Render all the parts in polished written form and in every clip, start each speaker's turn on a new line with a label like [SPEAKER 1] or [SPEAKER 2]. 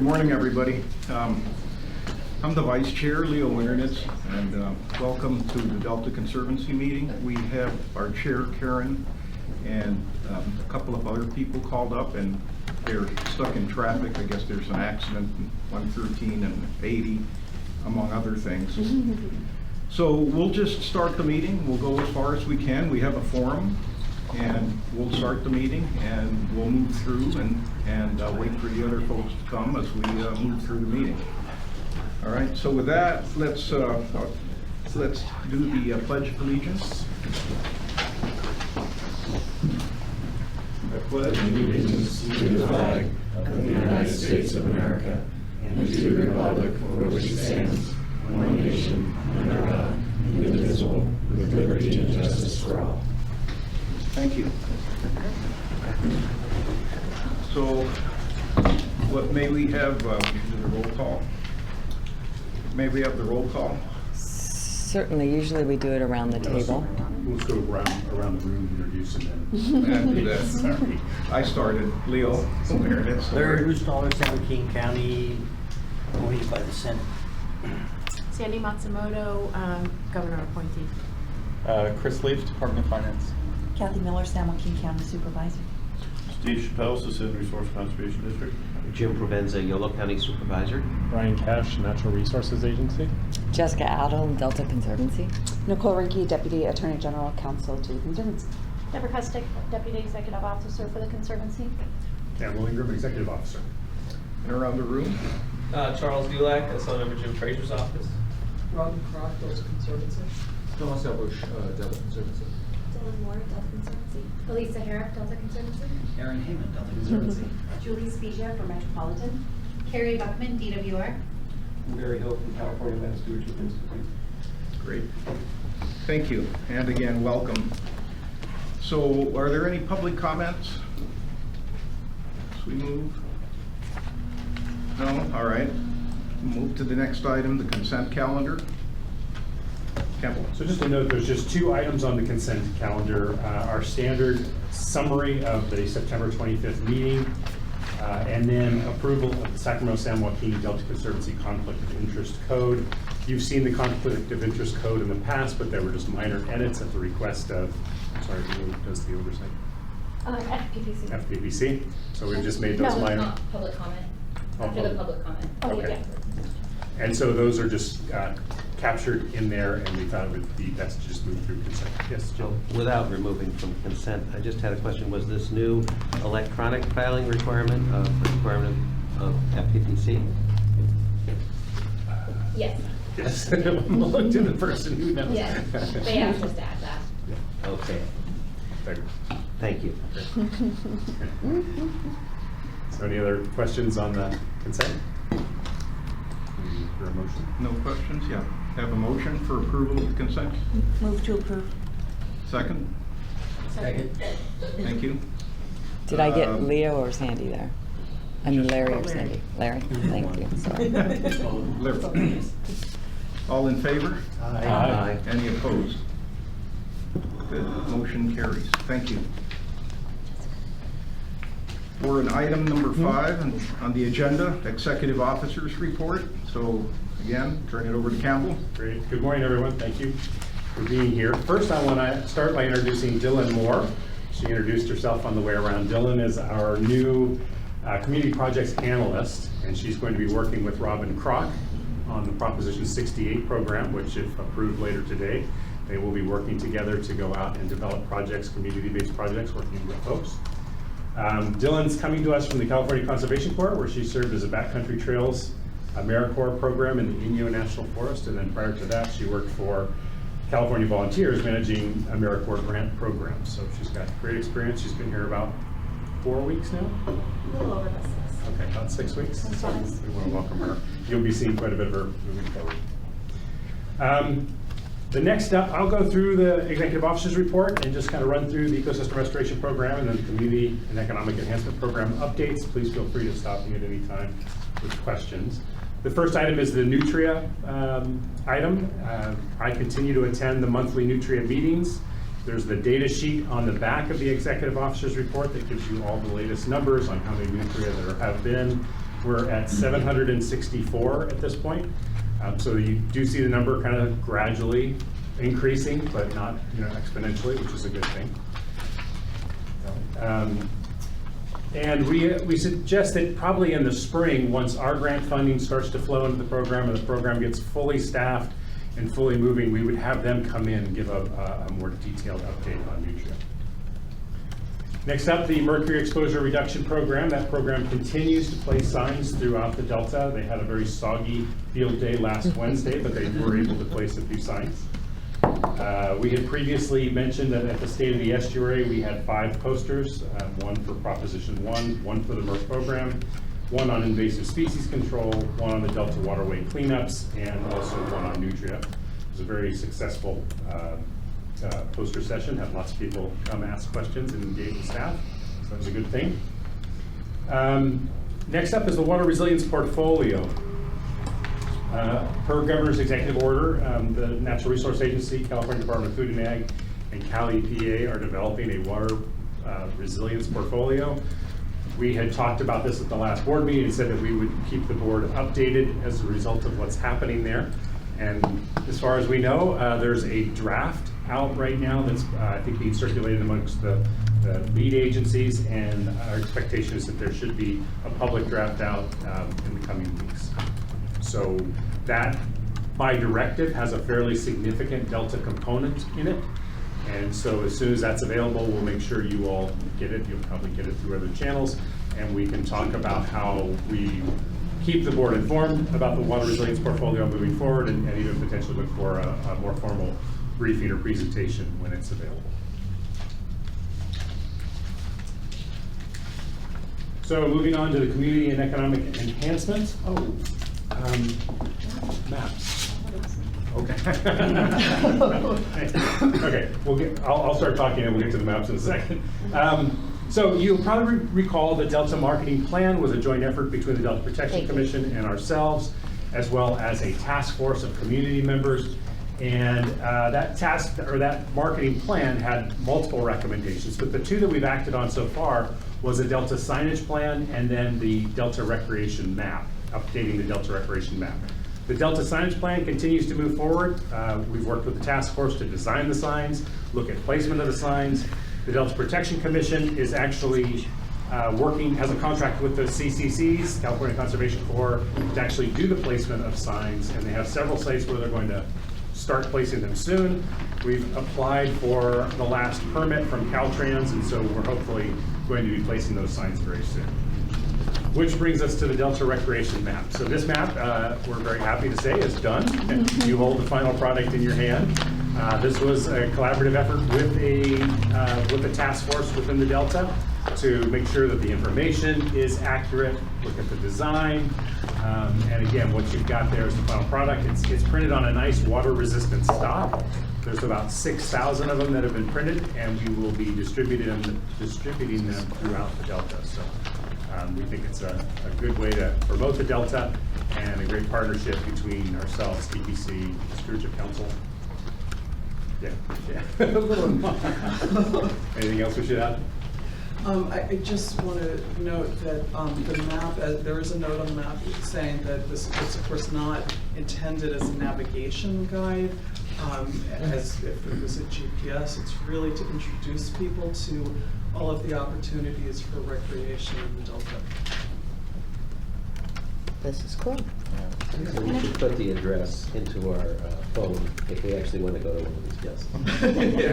[SPEAKER 1] Good morning, everybody. I'm the Vice Chair, Leo Winternitz, and welcome to the Delta Conservancy meeting. We have our Chair, Karen, and a couple of other people called up, and they're stuck in traffic. I guess there's an accident in 113 and 80, among other things. So we'll just start the meeting. We'll go as far as we can. We have a forum, and we'll start the meeting, and we'll move through and wait for the other folks to come as we move through the meeting. All right, so with that, let's do the Pledge of Allegiance.
[SPEAKER 2] I pledge allegiance to the flag of the United States of America and to the republic for which it stands, one nation, under God, indivisible, with liberty and justice for all.
[SPEAKER 1] Thank you. So, what may we have? We do the roll call. May we have the roll call?
[SPEAKER 3] Certainly. Usually we do it around the table.
[SPEAKER 4] We'll go around the room, introduce, and then.
[SPEAKER 1] Sorry. I started. Leo, there it is.
[SPEAKER 5] Larry Rustaller, San Joaquin County, appointed by the Senate.
[SPEAKER 6] Sandy Matsumoto, Governor appointee.
[SPEAKER 7] Chris Leaf, Department of Finance.
[SPEAKER 8] Kathy Miller, San Joaquin County Supervisor.
[SPEAKER 9] Steve Chappelle, Assistant Resource Conservation District.
[SPEAKER 10] Jim Provenza, Yolo County Supervisor.
[SPEAKER 7] Ryan Cash, Natural Resources Agency.
[SPEAKER 3] Jessica Adel, Delta Conservancy.
[SPEAKER 8] Nicole Rinke, Deputy Attorney General, Counsel to the Conservancy.
[SPEAKER 6] Deborah Kustick, Deputy Executive Officer for the Conservancy.
[SPEAKER 4] Campbell Ingram, Executive Officer.
[SPEAKER 1] And around the room.
[SPEAKER 11] Charles Dulac, Assistant Member Jim Fraser's office.
[SPEAKER 12] Robin Crock, Delta Conservancy.
[SPEAKER 13] Thomas Elbush, Delta Conservancy.
[SPEAKER 14] Dylan Moore, Delta Conservancy. Elisa Harrop, Delta Conservancy.
[SPEAKER 5] Aaron Heyman, Delta Conservancy.
[SPEAKER 14] Julie Spezia for Metropolitan. Carrie Buckman, DWR.
[SPEAKER 13] And Barry Hill from California Land Stewardship Institute.
[SPEAKER 1] Great. Thank you. And again, welcome. So, are there any public comments as we move? No? All right. Move to the next item, the consent calendar. Campbell.
[SPEAKER 4] So just a note, there's just two items on the consent calendar. Our standard summary of the September 25th meeting, and then approval of the Sacramento-San Joaquin Delta Conservancy Conflict of Interest Code. You've seen the Conflict of Interest Code in the past, but there were just minor edits at the request of, sorry, who does the oversight?
[SPEAKER 14] FPPC.
[SPEAKER 4] FPPC. So we've just made those minor.
[SPEAKER 14] Not public comment. After the public comment.
[SPEAKER 4] Okay. And so those are just captured in there, and we thought it would be best to just move through consent. Yes, Joe?
[SPEAKER 10] Without removing from consent, I just had a question. Was this new electronic filing requirement of FPPC?
[SPEAKER 14] Yes.
[SPEAKER 4] Yes. Look to the person who knows.
[SPEAKER 14] Yes. They asked us to add that.
[SPEAKER 10] Yeah. Okay. Thank you.
[SPEAKER 4] So any other questions on the consent? For a motion?
[SPEAKER 1] No questions? Yeah. Have a motion for approval of the consent?
[SPEAKER 8] Move to approve.
[SPEAKER 1] Second?
[SPEAKER 5] Second.
[SPEAKER 1] Thank you.
[SPEAKER 3] Did I get Leo or Sandy there? I mean Larry or Sandy? Larry, thank you, sorry.
[SPEAKER 1] Larry. All in favor?
[SPEAKER 10] Aye.
[SPEAKER 1] Any opposed? Good. Motion carries. Thank you. We're in item number 5 on the agenda, Executive Officers Report. So again, turn it over to Campbell.
[SPEAKER 4] Great. Good morning, everyone. Thank you for being here. First, I want to start by introducing Dylan Moore. She introduced herself on the way around. Dylan is our new Community Projects Analyst, and she's going to be working with Robin Crock on the Proposition 68 program, which, if approved later today, they will be working together to go out and develop projects, community-based projects, working with folks. Dylan's coming to us from the California Conservation Corps, where she served as a Backcountry Trails AmeriCorps program in the Inyo National Forest, and then prior to that, she worked for California Volunteers managing AmeriCorps grant programs. So she's got great experience. She's been here about 4 weeks now?
[SPEAKER 14] A little over about 6.
[SPEAKER 4] Okay, about 6 weeks. So we want to welcome her. You'll be seeing quite a bit of her moving forward. The next step, I'll go through the Executive Officers Report and just kind of run through the Ecosystem Restoration Program and then the Community and Economic Enhancement Program updates. Please feel free to stop me at any time with questions. The first item is the Nutria item. I continue to attend the monthly Nutria meetings. There's the data sheet on the back of the Executive Officers Report that gives you all the latest numbers on how many Nutria there have been, We're at 764 at this point. So you do see the number kind of gradually increasing, but not exponentially, which is a good thing. And we suggest that probably in the spring, once our grant funding starts to flow into the program and the program gets fully staffed and fully moving, we would have them come in and give a more detailed update on Nutria. Next up, the Mercury Exposure Reduction Program. That program continues to place signs throughout the Delta. They had a very soggy field day last Wednesday, but they were able to place a few signs. We had previously mentioned that at the State of the Estuary, we had 5 posters, one for Proposition 1, one for the MERC program, one on invasive species control, one on the Delta waterway cleanups, and also one on Nutria. It was a very successful poster session, had lots of people come ask questions and engage with staff, so that was a good thing. Next up is the Water Resilience Portfolio. Per Governor's Executive Order, the Natural Resource Agency, California Department of Food and Ag, and Cal EPA are developing a water resilience portfolio. We had talked about this at the last board meeting and said that we would keep the board updated as a result of what's happening there. And as far as we know, there's a draft out right now that's I think being circulated amongst the lead agencies, and our expectation is that there should be a public draft out in the coming weeks. So that, by directive, has a fairly significant Delta component in it. And so as soon as that's available, we'll make sure you all get it. You'll probably get it through other channels, and we can talk about how we keep the board informed about the water resilience portfolio moving forward, and even potentially look for a more formal briefing or presentation when it's available. So moving on to the community and economic enhancements. Maps. Okay. Okay, I'll start talking and we'll get to the maps in a second. So you'll probably recall the Delta Marketing Plan was a joint effort between the Delta Protection Commission and ourselves, as well as a task force of community members. And that marketing plan had multiple recommendations, but the 2 that we've acted on so far was a Delta signage plan and then the Delta recreation map, updating the Delta recreation map. The Delta signage plan continues to move forward. We've worked with the task force to design the signs, look at placement of the signs. The Delta Protection Commission is actually has a contract with the CCCs, California Conservation Corps, to actually do the placement of signs, and they have several sites where they're going to start placing them soon. We've applied for the last permit from Caltrans, and so we're hopefully going to be placing those signs very soon. Which brings us to the Delta Recreation Map. So this map, we're very happy to say, is done. You hold the final product in your hand. This was a collaborative effort with a task force within the Delta to make sure that the information is accurate, look at the design, and again, what you've got there is the final product. It's printed on a nice water-resistant stock. There's about 6,000 of them that have been printed, and we will be distributing them throughout the Delta. So we think it's a good way to promote the Delta, and a great partnership between ourselves, TPC, Stewardship Council. Yeah. A little. Anything else we should add?
[SPEAKER 12] I just want to note that the map, there is a note on the map saying that this is of course not intended as a navigation guide, as if it was a GPS. It's really to introduce people to all of the opportunities for recreation in the Delta.
[SPEAKER 3] This is cool.
[SPEAKER 10] So we should put the address into our phone if we actually want to go to one of these. Yes.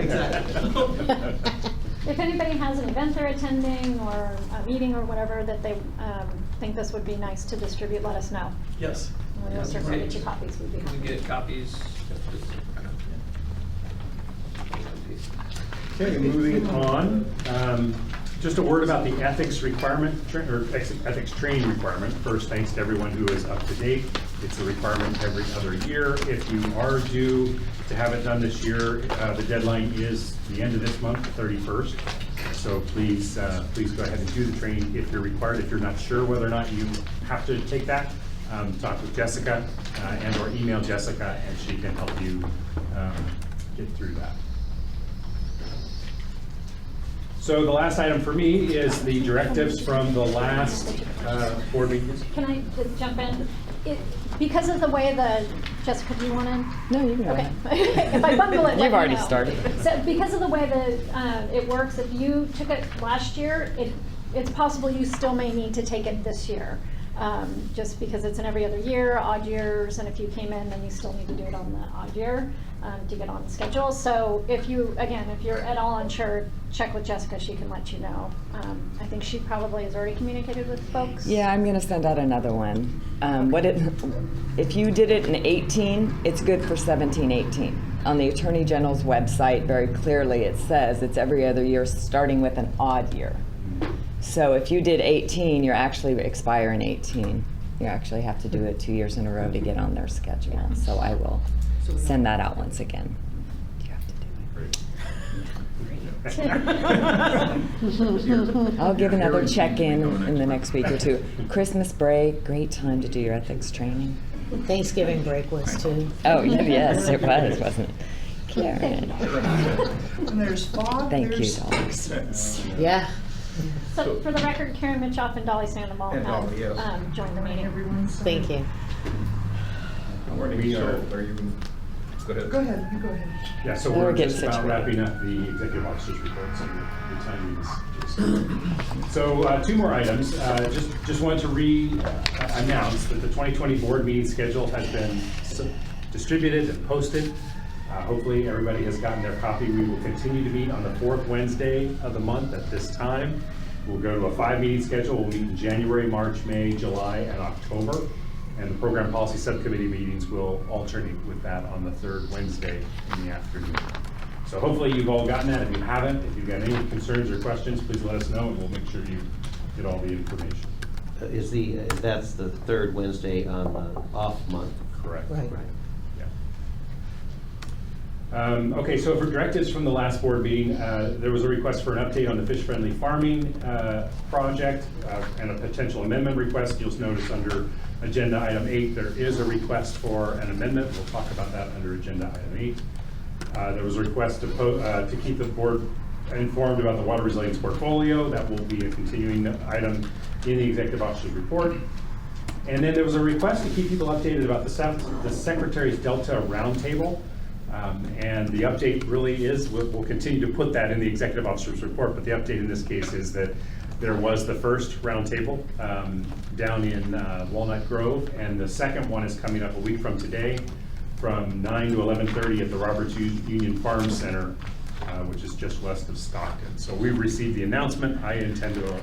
[SPEAKER 12] Exactly.
[SPEAKER 6] If anybody has an event they're attending or a meeting or whatever that they think this would be nice to distribute, let us know.
[SPEAKER 12] Yes.
[SPEAKER 6] We'll circulate your copies. We'd be happy.
[SPEAKER 11] We get copies.
[SPEAKER 4] Okay, moving on. Just a word about the ethics requirement, or ethics training requirement. First, thanks to everyone who is up to date. It's a requirement every other year. If you are due to have it done this year, the deadline is the end of this month, the 31st. So please go ahead and do the training if you're required. If you're not sure whether or not you have to take that, talk with Jessica and or email Jessica, and she can help you get through that. So the last item for me is the directives from the last board meeting.
[SPEAKER 6] Can I just jump in? Because of the way Jessica, do you want to?
[SPEAKER 3] No, you can go
[SPEAKER 6] Okay.
[SPEAKER 3] ahead.
[SPEAKER 6] If I bungle it, let
[SPEAKER 3] You've
[SPEAKER 6] me
[SPEAKER 3] already
[SPEAKER 6] know.
[SPEAKER 3] started.
[SPEAKER 6] So because of the way that it works, if you took it last year, it's possible you still may need to take it this year. Just because it's in every other year, odd years, and if you came in, then you still need to do it on the odd year to get on the schedule. So if you're at all unsure, check with Jessica, she can let you know. I think she probably has already communicated with folks.
[SPEAKER 3] Yeah, I'm gonna send out another one. If you did it in 18, it's good for 17, 18. On the Attorney General's website, very clearly it says it's every other year, starting with an odd year. So if you did 18, you're actually expiring 18. You actually have to do it 2 years in a row to get on their schedule. So I will send that out once again. You have to do it. I'll give another check-in in the next week or two. Christmas break, great time to do your ethics training.
[SPEAKER 15] Thanksgiving break was too.
[SPEAKER 3] Oh, yes, it was, wasn't it? Karen.
[SPEAKER 12] When there's fog,
[SPEAKER 3] Thank
[SPEAKER 12] there's
[SPEAKER 3] you, dogs.
[SPEAKER 15] Yeah.
[SPEAKER 6] So for the record, Karen Mitchoff and Dolly Sandoval
[SPEAKER 1] And Dolly, yes.
[SPEAKER 6] have joined the meeting.
[SPEAKER 15] Thank you.
[SPEAKER 7] Are you? Go ahead.
[SPEAKER 12] Go ahead, you go ahead.
[SPEAKER 4] Yeah, so
[SPEAKER 3] We're
[SPEAKER 4] we're
[SPEAKER 3] getting
[SPEAKER 4] just about
[SPEAKER 3] situated.
[SPEAKER 4] wrapping up the executive officer's report, so your timing is just. So 2 more items. Just wanted to announce that the 2020 board meeting schedule has been distributed and posted. Hopefully everybody has gotten their copy. We will continue to meet on the 4th Wednesday of the month at this time. We'll go to a 5-meeting schedule. We'll meet in January, March, May, July, and October. And the program policy subcommittee meetings will alternate with that on the 3rd Wednesday in the afternoon. So hopefully you've all gotten that. If you haven't, if you've got any concerns or questions, please let us know and we'll make sure you get all the information.
[SPEAKER 10] That's the 3rd Wednesday on the off month?
[SPEAKER 4] Correct.
[SPEAKER 15] Right.
[SPEAKER 4] Okay, so for directives from the last board meeting, there was a request for an update on the fish-friendly farming project and a potential amendment request. You'll notice under agenda item 8, there is a request for an amendment. We'll talk about that under agenda item 8. There was a request to keep the board informed about the water resilience portfolio. That will be a continuing item in the executive officer's report. And then there was a request to keep people updated about the Secretary's Delta Roundtable. And the update really is, we'll continue to put that in the executive officer's report, but the update in this case is that there was the first roundtable down in Walnut Grove, and the second one is coming up a week from today from 9 to 11:30 at the Roberts Union Farm Center, which is just west of Stockton. So we've received the announcement. I intend to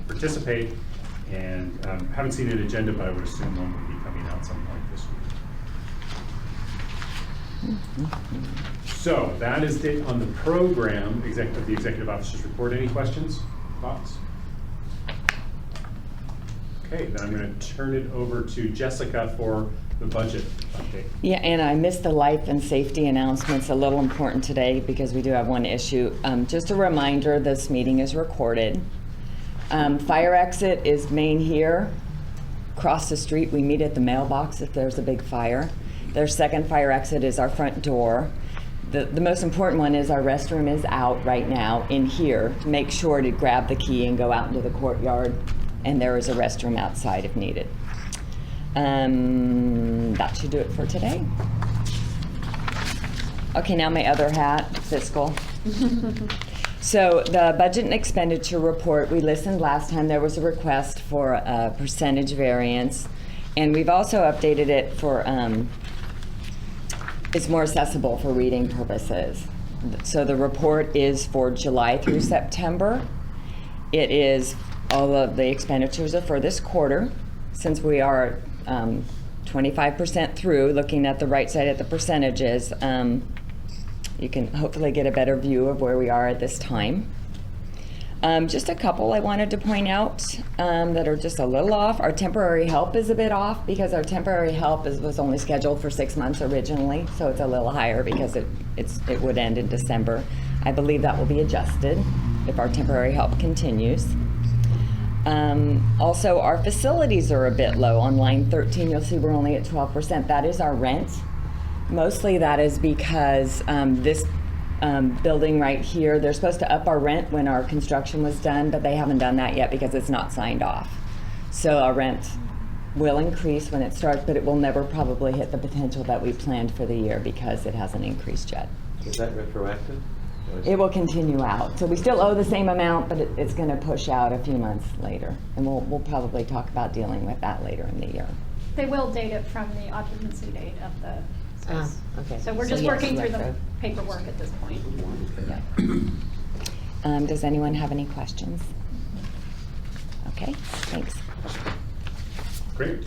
[SPEAKER 4] participate, and haven't seen an agenda, but I would assume one will be coming out some point this week. So that is it on the program, the executive officer's report. Any questions, thoughts? Okay, then I'm going to turn it over to Jessica for the budget update.
[SPEAKER 3] Yeah, and I missed the life and safety announcements, a little important today because we do have one issue. Just a reminder, this meeting is recorded. Fire exit is main here. Across the street, we meet at the mailbox if there's a big fire. Their second fire exit is our front door. The most important one is our restroom is out right now in here. Make sure to grab the key and go out into the courtyard, and there is a restroom outside if needed. That should do it for today. Okay, now my other hat, fiscal. So the budget and expenditure report, we listened last time. There was a request for a percentage variance, and we've also updated it for, it's more accessible for reading purposes. So the report is for July through September. It is, all of the expenditures are for this quarter. Since we are 25% through, looking at the right side at the percentages, you can hopefully get a better view of where we are at this time. Just a couple I wanted to point out that are just a little off. Our temporary help is a bit off because our temporary help was only scheduled for 6 months originally, so it's a little higher because it would end in December. I believe that will be adjusted if our temporary help continues. Also, our facilities are a bit low. On line 13, you'll see we're only at 12%. That is our rent. Mostly that is because building right here. They're supposed to up our rent when our construction was done, but they haven't done that yet because it's not signed off. So our rent will increase when it starts, but it will never probably hit the potential that we planned for the year because it hasn't increased yet.
[SPEAKER 10] Is that retroactive?
[SPEAKER 3] It will continue out. So we still owe the same amount, but it's going to push out a few months later. And we'll probably talk about dealing with that later in the year.
[SPEAKER 6] They will date it from the occupancy date of the space.
[SPEAKER 15] Okay.
[SPEAKER 6] So we're just
[SPEAKER 15] yes,
[SPEAKER 6] working through the
[SPEAKER 15] retro.
[SPEAKER 6] paperwork at this point.
[SPEAKER 3] Does anyone have any questions? Okay, thanks.
[SPEAKER 4] Great.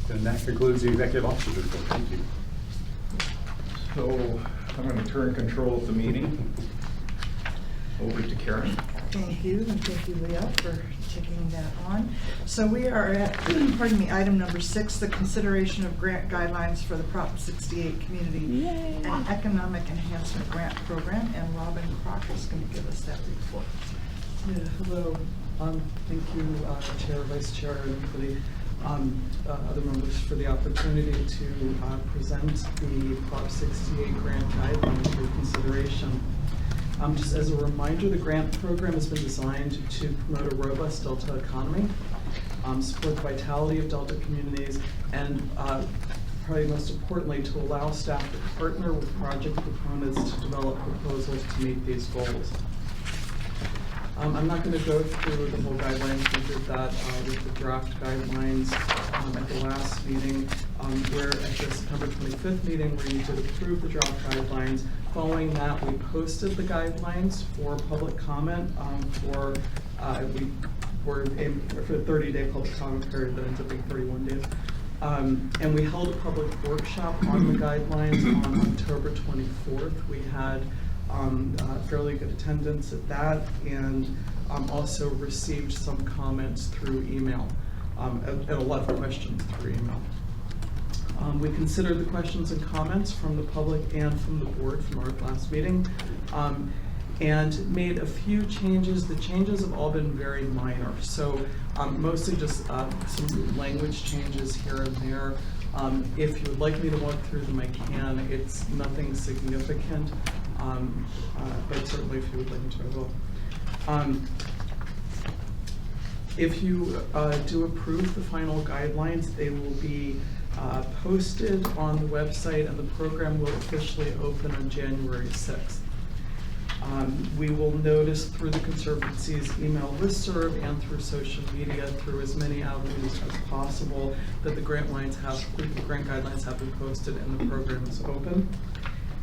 [SPEAKER 4] Then that concludes the executive officer's report. Thank you.
[SPEAKER 1] So I'm going to turn control of the meeting over to Karen.
[SPEAKER 16] Thank you, and thank you, Leah, for taking that on. So we are at, pardon me, item number 6, the consideration of grant guidelines for the Prop 68 Community and Economic Enhancement Grant Program, and Robin Crocker is going to give us that report.
[SPEAKER 12] Yeah, hello. Thank you, Chair, Vice Chair, and for the other members for the opportunity to present the Prop 68 grant guidelines for consideration. Just as a reminder, the grant program has been designed to promote a robust Delta economy, support the vitality of Delta communities, and probably most importantly, to allow staff to partner with project proponents to develop proposals to meet these goals. I'm not going to go through the whole guidelines. We did that with the draft guidelines at the last meeting, where at the September 25th meeting, where you did approve the draft guidelines. Following that, we posted the guidelines for public comment for a 30-day public comment period that ends up being 31 days. And we held a public workshop on the guidelines on October 24th. We had fairly good attendance at that, and also received some comments through email, and a lot of questions through email. We considered the questions and comments from the public and from the board from our last meeting, and made a few changes. The changes have all been very minor, so mostly just some language changes here and there. If you would like me to walk through them, I can. It's nothing significant, but certainly if you would like me to, I will. If you do approve the final guidelines, they will be posted on the website, and the program will officially open on January 6th. We will notice through the Conservancy's email listserv and through social media, through as many avenues as possible, that the grant guidelines have been posted and the program is open.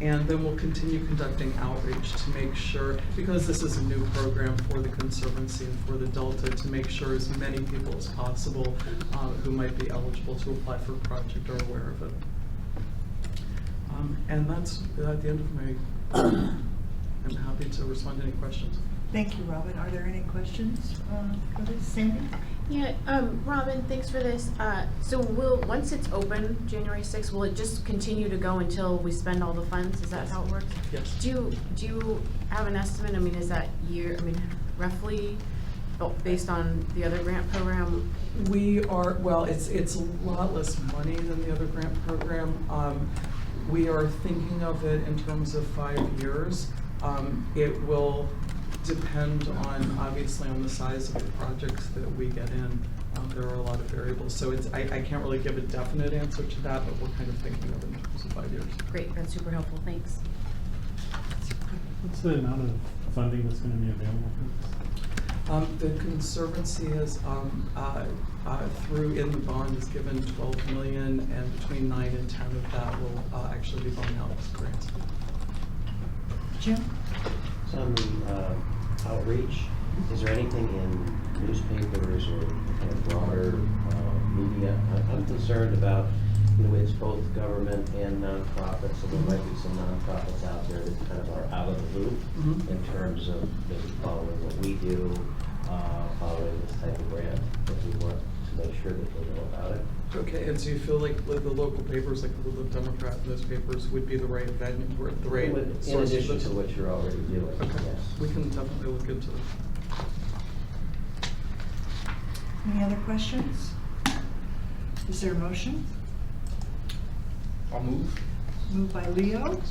[SPEAKER 12] And then we'll continue conducting outreach to make sure, because this is a new program for the Conservancy and for the Delta, to make sure as many people as possible who might be eligible to apply for a project are aware of it. And that's at the end of my, I'm happy to respond to any questions.
[SPEAKER 16] Thank you, Robin. Are there any questions for this? Sandy?
[SPEAKER 17] Yeah, Robin, thanks for this. So once it's open, January 6th, will it just continue to go until we spend all the funds? Is that how it works?
[SPEAKER 12] Yes.
[SPEAKER 17] Do you have an estimate? I mean, is that roughly based on the other grant program?
[SPEAKER 12] We are, well, it's a lot less money than the other grant program. We are thinking of it in terms of 5 years. It will depend on, obviously, on the size of the projects that we get in. There are a lot of variables, so I can't really give a definite answer to that, but we're kind of thinking of it in terms of 5 years.
[SPEAKER 17] Great, that's super helpful, thanks.
[SPEAKER 4] What's the amount of funding that's going to be available for this?
[SPEAKER 12] The Conservancy has, through in the bond, has given $12 million, and between 9 and 10 of that will actually be going out as grants.
[SPEAKER 16] Jim?
[SPEAKER 10] Some outreach. Is there anything in newspapers or kind of broader media? I'm concerned about, it's both government and nonprofits, so there might be some nonprofits out there that kind of are out of the loop in terms of maybe following what we do, following this type of grant, that we want to make sure that they know about it.
[SPEAKER 12] Okay, and so you feel like the local papers, like the Democrat newspapers, would be the right venue, the right source?
[SPEAKER 10] In addition to what you're already doing,
[SPEAKER 12] okay.
[SPEAKER 10] Yes.
[SPEAKER 12] We can definitely look into them.
[SPEAKER 16] Any other questions? Is there a motion?
[SPEAKER 7] I'll move.
[SPEAKER 16] Moved by Leo. Oh,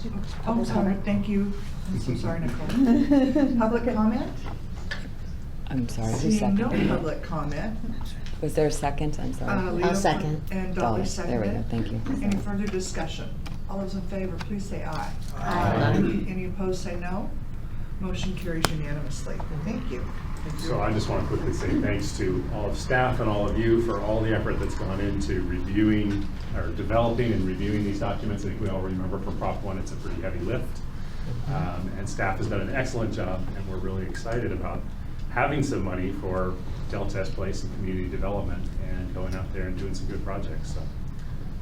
[SPEAKER 8] Public
[SPEAKER 16] sorry,
[SPEAKER 8] comment.
[SPEAKER 16] thank you. I'm so sorry, Nicole. Public comment?
[SPEAKER 3] I'm sorry, who
[SPEAKER 16] Seeing no
[SPEAKER 3] seconded?
[SPEAKER 16] public comment.
[SPEAKER 3] Was there a second? I'm sorry.
[SPEAKER 16] Leo
[SPEAKER 15] I'll second.
[SPEAKER 16] And
[SPEAKER 3] Dolly,
[SPEAKER 16] Dolly
[SPEAKER 3] there we go,
[SPEAKER 16] seconded.
[SPEAKER 3] thank you.
[SPEAKER 16] Any further discussion? All those in favor, please say aye.
[SPEAKER 15] Aye.
[SPEAKER 16] Any opposed, say no. Motion carries unanimously. Thank you.
[SPEAKER 4] So I just want to quickly say thanks to all of staff and all of you for all the effort that's gone into reviewing or developing and reviewing these documents. I think we all remember from Prop 1, it's a pretty heavy lift. And staff has done an excellent job, and we're really excited about having some money for Delta S Place and community development and going out there and doing some good projects. So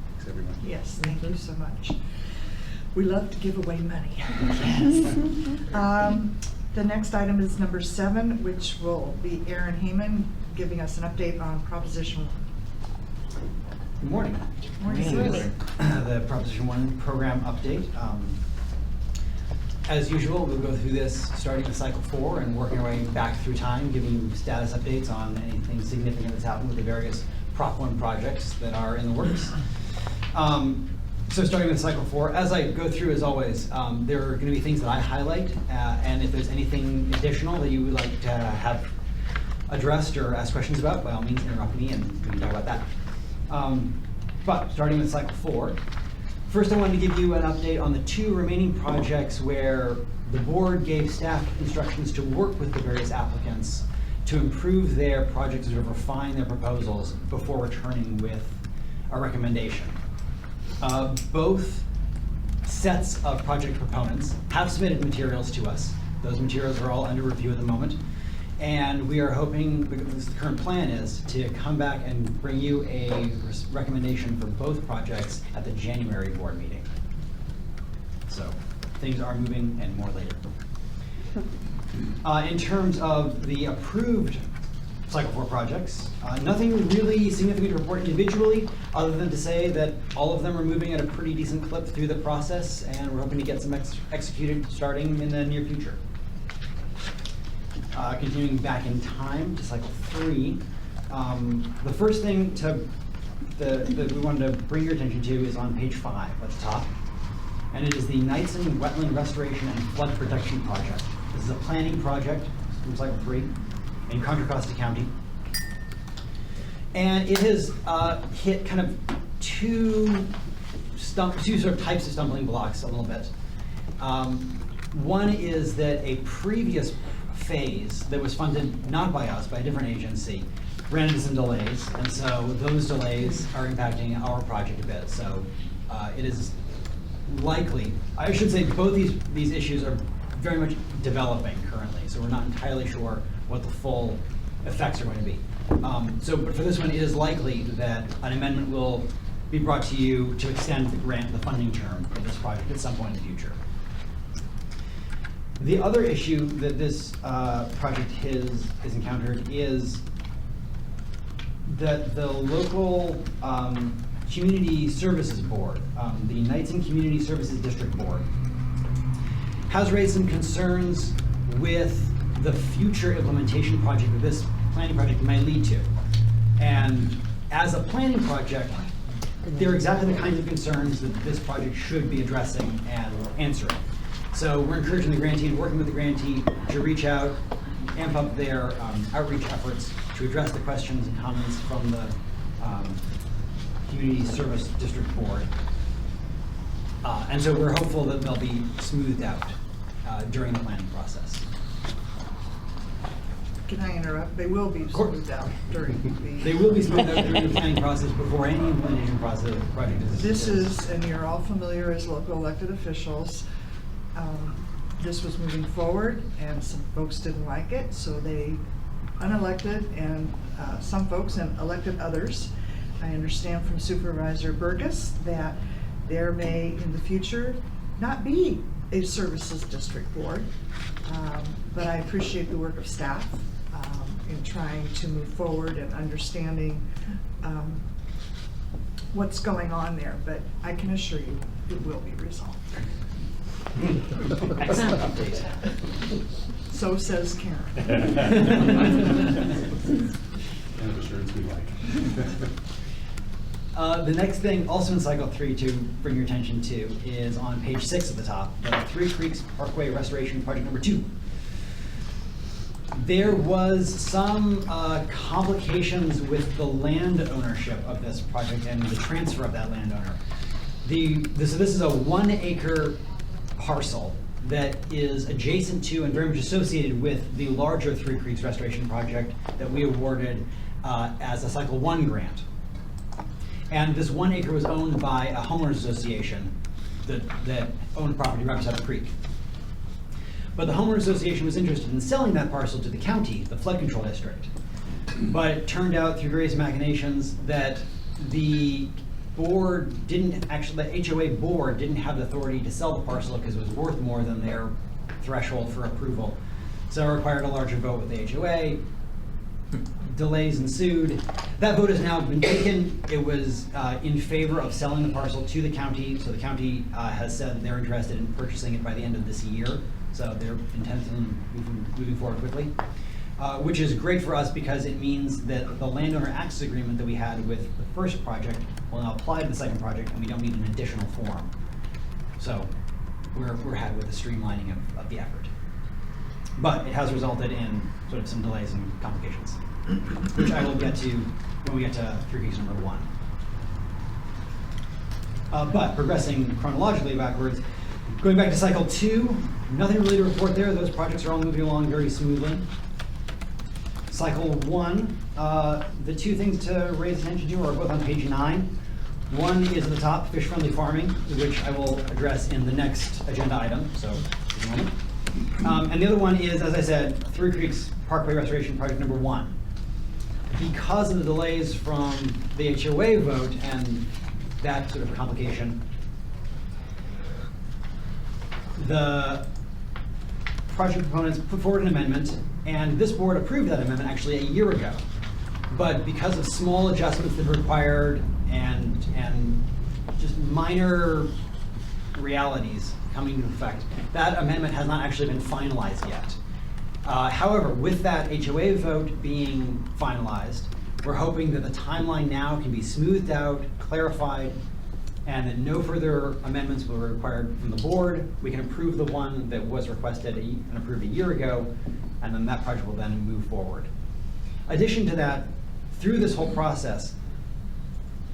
[SPEAKER 4] thanks, everyone.
[SPEAKER 16] Yes, thank you so much. We love to give away money. The next item is number 7, which will be Aaron Heyman giving us an update on Proposition.
[SPEAKER 18] Good morning.
[SPEAKER 16] Morning.
[SPEAKER 18] The Proposition 1 program update. As usual, we'll go through this starting with Cycle 4 and working our way back through time, giving you status updates on anything significant that's happened with the various Prop 1 projects that are in the works. So starting with Cycle 4, as I go through, as always, there are going to be things that I highlight, and if there's anything additional that you would like to have addressed or ask questions about, by all means interrupt me and we can talk about that. But starting with Cycle 4, first I wanted to give you an update on the 2 remaining projects where the board gave staff instructions to work with the various applicants to improve their projects or refine their proposals before returning with a recommendation. Both sets of project proponents have submitted materials to us. Those materials are all under review at the moment. And we are hoping, because the current plan is, to come back and bring you a recommendation for both projects at the January board meeting. So things are moving and more later. In terms of the approved Cycle 4 projects, nothing really significant to report individually, other than to say that all of them are moving at a pretty decent clip through the process, and we're hoping to get some executed starting in the near future. Continuing back in time to Cycle 3, the first thing that we wanted to bring your attention to is on page 5 at the top, and it is the Knightson Wetland Restoration and Flood Protection Project. This is a planning project from Cycle 3 in Contra Costa County. And it has hit kind of two sort of types of stumbling blocks a little bit. One is that a previous phase that was funded not by us, by a different agency, ran into some delays, and so those delays are impacting our project a bit. So it is likely, I should say both these issues are very much developing currently, so we're not entirely sure what the full effects are going to be. But for this one, it is likely that an amendment will be brought to you to extend the funding term for this project at some point in the future. The other issue that this project has encountered is that the local Community Services Board, the Knightson Community Services District Board, has raised some concerns with the future implementation project that this planning project might lead to. And as a planning project, they're exactly the kinds of concerns that this project should be addressing and answering. So we're encouraging the grantee and working with the grantee to reach out, amp up their outreach efforts to address the questions and comments from the Community Service District Board. And so we're hopeful that they'll be smoothed out during the planning process.
[SPEAKER 16] Can I interrupt? They will be smoothed out during the...
[SPEAKER 18] They will be smoothed out during the planning process before any implementation project is...
[SPEAKER 16] This is, and you're all familiar as local elected officials, this was moving forward and some folks didn't like it, so they unelected and some folks and elected others. I understand from Supervisor Burgess that there may in the future not be a services district board, but I appreciate the work of staff in trying to move forward and understanding what's going on there, but I can assure you it will be resolved.
[SPEAKER 18] Excellent update.
[SPEAKER 16] So says Karen.
[SPEAKER 4] Kind of assurance we like.
[SPEAKER 18] The next thing, also in cycle 3, to bring your attention to, is on page 6 at the top, the Three Creeks Parkway Restoration Project number 2. There was some complications with the land ownership of this project and the transfer of that landowner. This is a 1 acre parcel that is adjacent to and very much associated with the larger Three Creeks Restoration Project that we awarded as a cycle 1 grant. And this 1 acre was owned by a homeowners association that owned property right beside the creek. But the homeowners association was interested in selling that parcel to the county, the flood control district. But it turned out through various machinations that the board didn't actually, the HOA board didn't have the authority to sell the parcel because it was worth more than their threshold for approval. So it required a larger vote with the HOA. Delays ensued. That vote has now been taken. It was in favor of selling the parcel to the county. So the county has said that they're interested in purchasing it by the end of this year. So they're intent on moving forward quickly, which is great for us because it means that the landowner access agreement that we had with the first project will now apply to the second project, and we don't need an additional form. So we're happy with the streamlining of the effort. But it has resulted in sort of some delays and complications, which I will get to when we get to Three Creeks number 1. But progressing chronologically backwards, going back to cycle 2, nothing really to report there. Those projects are all moving along very smoothly. Cycle 1, the 2 things to raise attention to are both on page 9. One is at the top, fish-friendly farming, which I will address in the next agenda item, so just a moment. And the other one is, as I said, Three Creeks Parkway Restoration Project number 1. Because of the delays from the HOA vote and that sort of complication, the project proponents put forward an amendment, and this board approved that amendment actually a year ago. But because of small adjustments that were required and just minor realities coming into effect, that amendment has not actually been finalized yet. However, with that HOA vote being finalized, we're hoping that the timeline now can be smoothed out, clarified, and that no further amendments will be required from the board. We can approve the one that was requested and approved a year ago, and then that project will then move forward. Addition to that, through this whole process,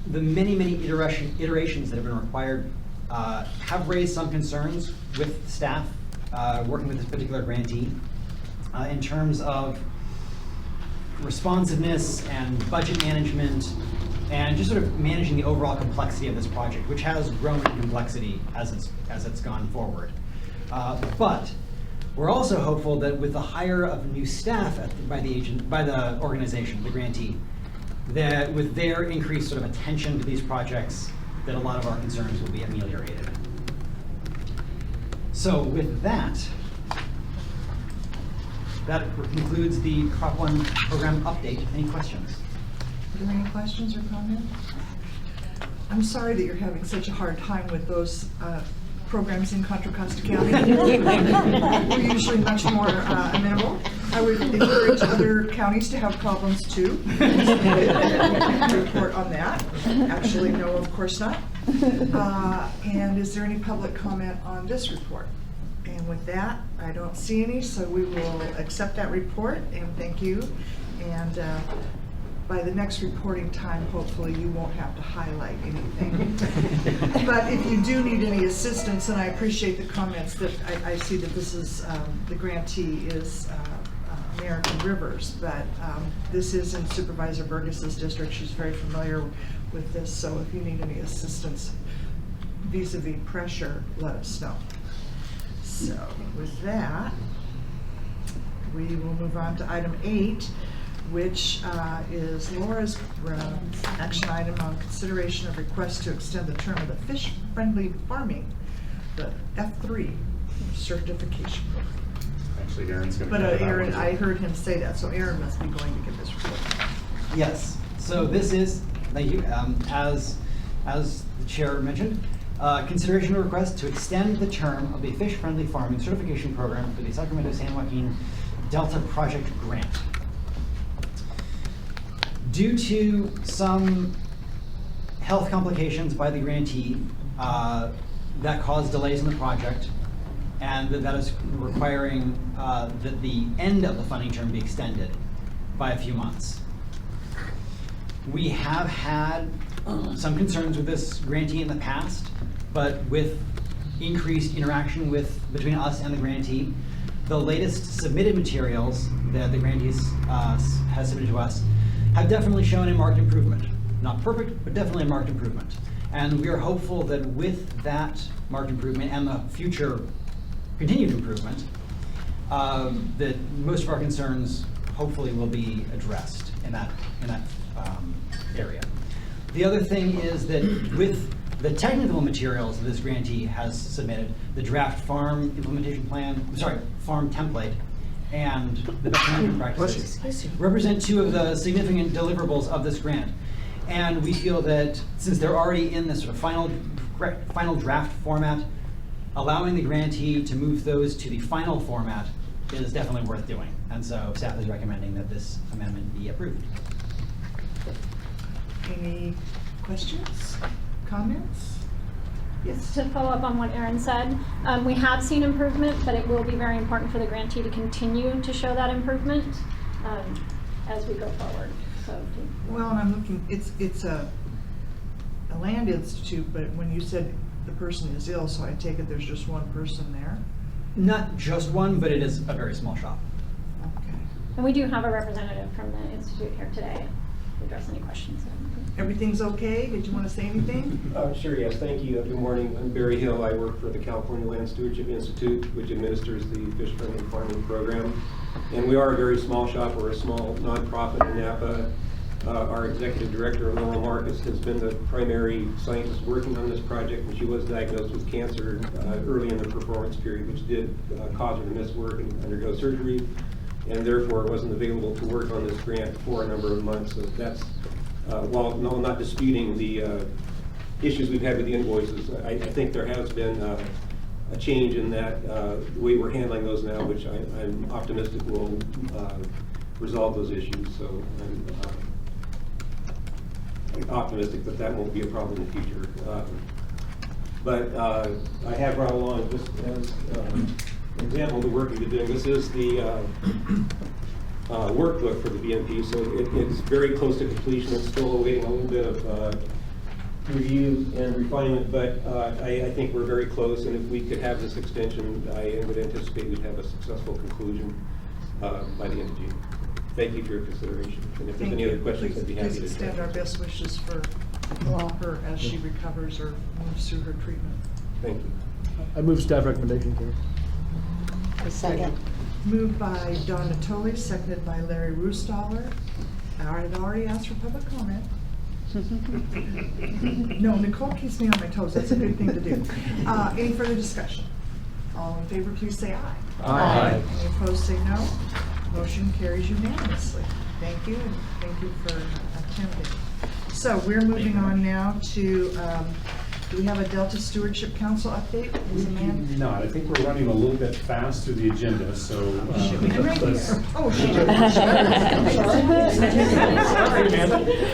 [SPEAKER 18] the many iterations that have been required have raised some concerns with staff working with this particular grantee in terms of responsiveness and budget management and just sort of managing the overall complexity of this project, which has grown in complexity as it's gone forward. But we're also hopeful that with the hire of new staff by the organization, the grantee, that with their increased sort of attention to these projects, that a lot of our concerns will be ameliorated. So with that concludes the Prop 1 program update. Any questions?
[SPEAKER 16] Are there any questions or comments? I'm sorry that you're having such a hard time with those programs in Contra Costa County. We're usually much more amenable. I would encourage other counties to have problems too. Report on that. Actually, no, of course not. And is there any public comment on this report? And with that, I don't see any, so we will accept that report and thank you. And by the next reporting time, hopefully you won't have to highlight anything. But if you do need any assistance, and I appreciate the comments that I see that this is, the grantee is American Rivers, but this is in Supervisor Burgess's district. She's very familiar with this, so if you need any assistance vis-a-vis pressure, let us know. So with that, we will move on to item 8, which is Laura's action item on consideration of request to extend the term of the fish-friendly farming, the F3 certification program.
[SPEAKER 4] Actually, Aaron's going to.
[SPEAKER 16] But Aaron, I heard him say that, so Aaron must be going to give this report.
[SPEAKER 18] Yes. So this is, thank you, as the chair mentioned, consideration of request to extend the term of the fish-friendly farming certification program for the Sacramento-San Joaquin Delta Project Grant. Due to some health complications by the grantee that caused delays in the project, and that is requiring that the end of the funding term be extended by a few months. We have had some concerns with this grantee in the past, but with increased interaction between us and the grantee, the latest submitted materials that the grantee has submitted to us have definitely shown a marked improvement. Not perfect, but definitely a marked improvement. And we are hopeful that with that marked improvement and the future continued improvement, that most of our concerns hopefully will be addressed in that area. The other thing is that with the technical materials that this grantee has submitted, the draft farm implementation plan, farm template, and the best management practices represent two of the significant deliverables of this grant. And we feel that since they're already in this sort of final draft format, allowing the grantee to move those to the final format is definitely worth doing. And so staff is recommending that this amendment be approved.
[SPEAKER 16] Any questions, comments? Yes.
[SPEAKER 6] To follow up on what Erin said, we have seen improvement, but it will be very important for the grantee to continue to show that improvement as we go forward. So,
[SPEAKER 16] well, and I'm looking, it's a land institute, but when you said the person is ill, so I take it there's just one person there?
[SPEAKER 18] Not just one, but it is a very small shop.
[SPEAKER 16] Okay.
[SPEAKER 6] And we do have a representative from the institute here today to address any questions.
[SPEAKER 16] Everything's okay? Did you want to say anything?
[SPEAKER 19] Sure, yes. Thank you. Good morning. I'm Barry Hill. I work for the California Land Stewardship Institute, which administers the fish-friendly farming program. And we are a very small shop. We're a small nonprofit in Napa. Our executive director, Laura Marcus, has been the primary scientist working on this project, and she was diagnosed with cancer early in the performance period, which did cause her to miss work and undergo surgery, and therefore wasn't available to work on this grant for a number of months. So that's, while not disputing the issues we've had with the invoices, I think there has been a change in that the way we're handling those now, which I'm optimistic will resolve those issues. So I'm optimistic that that won't be a problem in the future. But I have brought along, just as an example of the work we've been doing, this is the workbook for the BMP, so it's very close to completion. It's still awaiting a little bit of review and refinement, but I think we're very close, and if we could have this extension, I would anticipate we'd have a successful conclusion by the end of June. Thank you for your consideration, and if there's any other questions, I'd be happy to
[SPEAKER 16] Please extend our best wishes for her as she recovers or moves through her treatment.
[SPEAKER 19] Thank you.
[SPEAKER 13] I move staff recommendation, Chair.
[SPEAKER 15] A second.
[SPEAKER 16] Moved by Don Natoli, seconded by Larry Rustaller. I had already asked for public comment. No, Nicole keeps me on my toes. That's a good thing to do. Any further discussion? All in favor, please say aye.
[SPEAKER 13] Aye.
[SPEAKER 16] Any opposed, say no. Motion carries unanimously. Thank you, and thank you for attending. So we're moving on now to, do we have a Delta Stewardship Council update?
[SPEAKER 4] No, I think we're running a little bit fast through the agenda, so let's.
[SPEAKER 16] Oh, she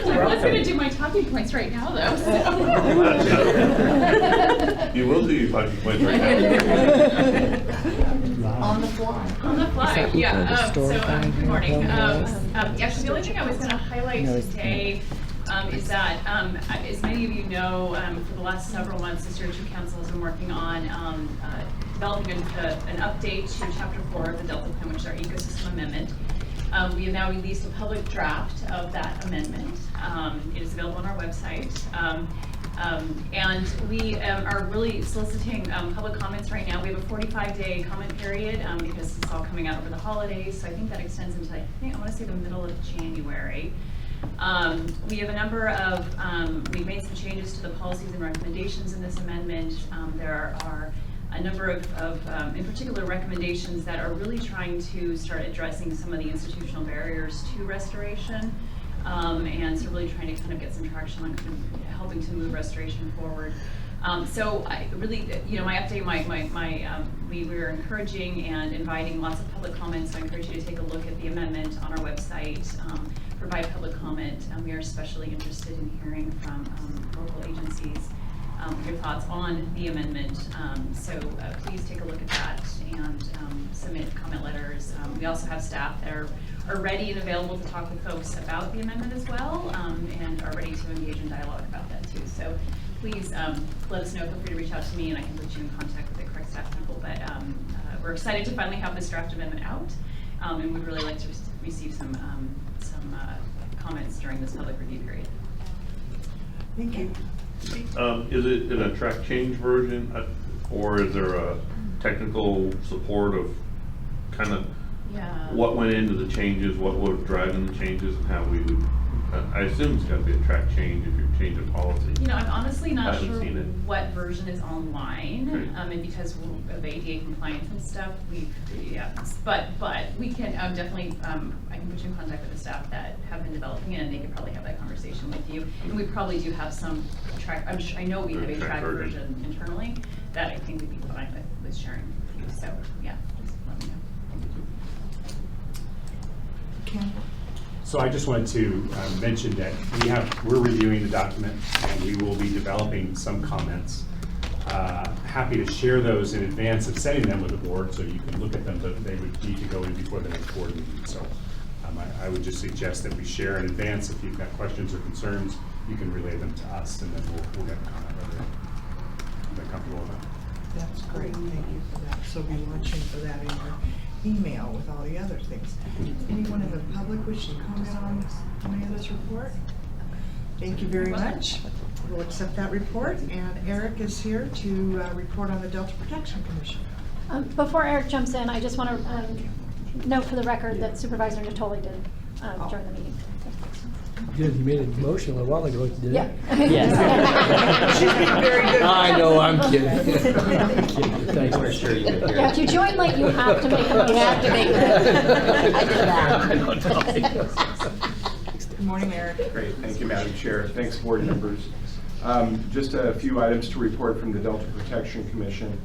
[SPEAKER 17] I was going to do my talking points right now, though. So.
[SPEAKER 9] You will do your talking points right now.
[SPEAKER 16] On the fly.
[SPEAKER 17] On the fly, yeah. Good morning. Actually, the only thing I was going to highlight today is that, as many of you know, for the last several months, the Stewardship Council has been working on developing an update to Chapter 4 of the Delta Plan, which is our ecosystem amendment. We have now released a public draft of that amendment. It is available on our website. And we are really soliciting public comments right now. We have a 45-day comment period because it's all coming out over the holidays. So I think that extends into, I want to say the middle of January. We have a number of, we've made some changes to the policies and recommendations in this amendment. There are a number of in particular, recommendations that are really trying to start addressing some of the institutional barriers to restoration. And so really trying to kind of get some traction on kind of helping to move restoration forward. So I really, my update, we were encouraging and inviting lots of public comments. So I encourage you to take a look at the amendment on our website. provide public comment. We are especially interested in hearing from local agencies your thoughts on the amendment. So please take a look at that and submit comment letters. We also have staff that are ready and available to talk with folks about the amendment as well, and are ready to engage in dialogue about that too. So please let us know. Feel free to reach out to me and I can put you in contact with the correct staff people. But we're excited to finally have this draft amendment out, and we'd really like to receive some comments during this public review period.
[SPEAKER 16] Thank you.
[SPEAKER 9] Is it in a track change version, or is there a technical support of kind of what went into the changes, what was driving the changes, and how we would, I assume it's got to be a track change if you're changing policy.
[SPEAKER 17] You know, I'm honestly not
[SPEAKER 9] I haven't
[SPEAKER 17] sure
[SPEAKER 9] seen it.
[SPEAKER 17] what version is online,
[SPEAKER 9] Okay.
[SPEAKER 17] and because of ADA compliance and stuff, but we can definitely, I can put you in contact with the staff that have been developing it, and they could probably have that conversation with you. And we probably do have some track, I know we have a track version internally that I think we'd be fine with sharing with you, so yeah, just let me know.
[SPEAKER 4] So I just wanted to mention that we're reviewing the document and we will be developing some comments. Happy to share those in advance of sending them with the board so you can look at them, but they would need to go in before the next board meeting. So I would just suggest that we share in advance. If you've got questions or concerns, you can relay them to us and then we'll get a comment whether they're comfortable with that.
[SPEAKER 16] That's great, thank you for that. So be watching for that in your email with all the other things. Anyone in the public wish to comment on any of this report? Thank you very much. We'll accept that report, and Eric is here to report on the Delta Protection Commission.
[SPEAKER 6] Before Eric jumps in, I just want to note for the record that Supervisor Natoli did during the meeting.
[SPEAKER 13] Did, you made a motion a little while ago, didn't
[SPEAKER 6] Yeah.
[SPEAKER 13] you?
[SPEAKER 6] Yes.
[SPEAKER 16] She's being very good.
[SPEAKER 13] I know, I'm kidding. I'm kidding. Thanks.
[SPEAKER 10] We're sure you would hear.
[SPEAKER 6] Yeah, if you join late, you have to make a motion.
[SPEAKER 15] You have to make I did that.
[SPEAKER 16] Good morning, Eric.
[SPEAKER 20] Great, thank you, Madam Chair. Thanks, board members. Just a few items to report from the Delta Protection Commission.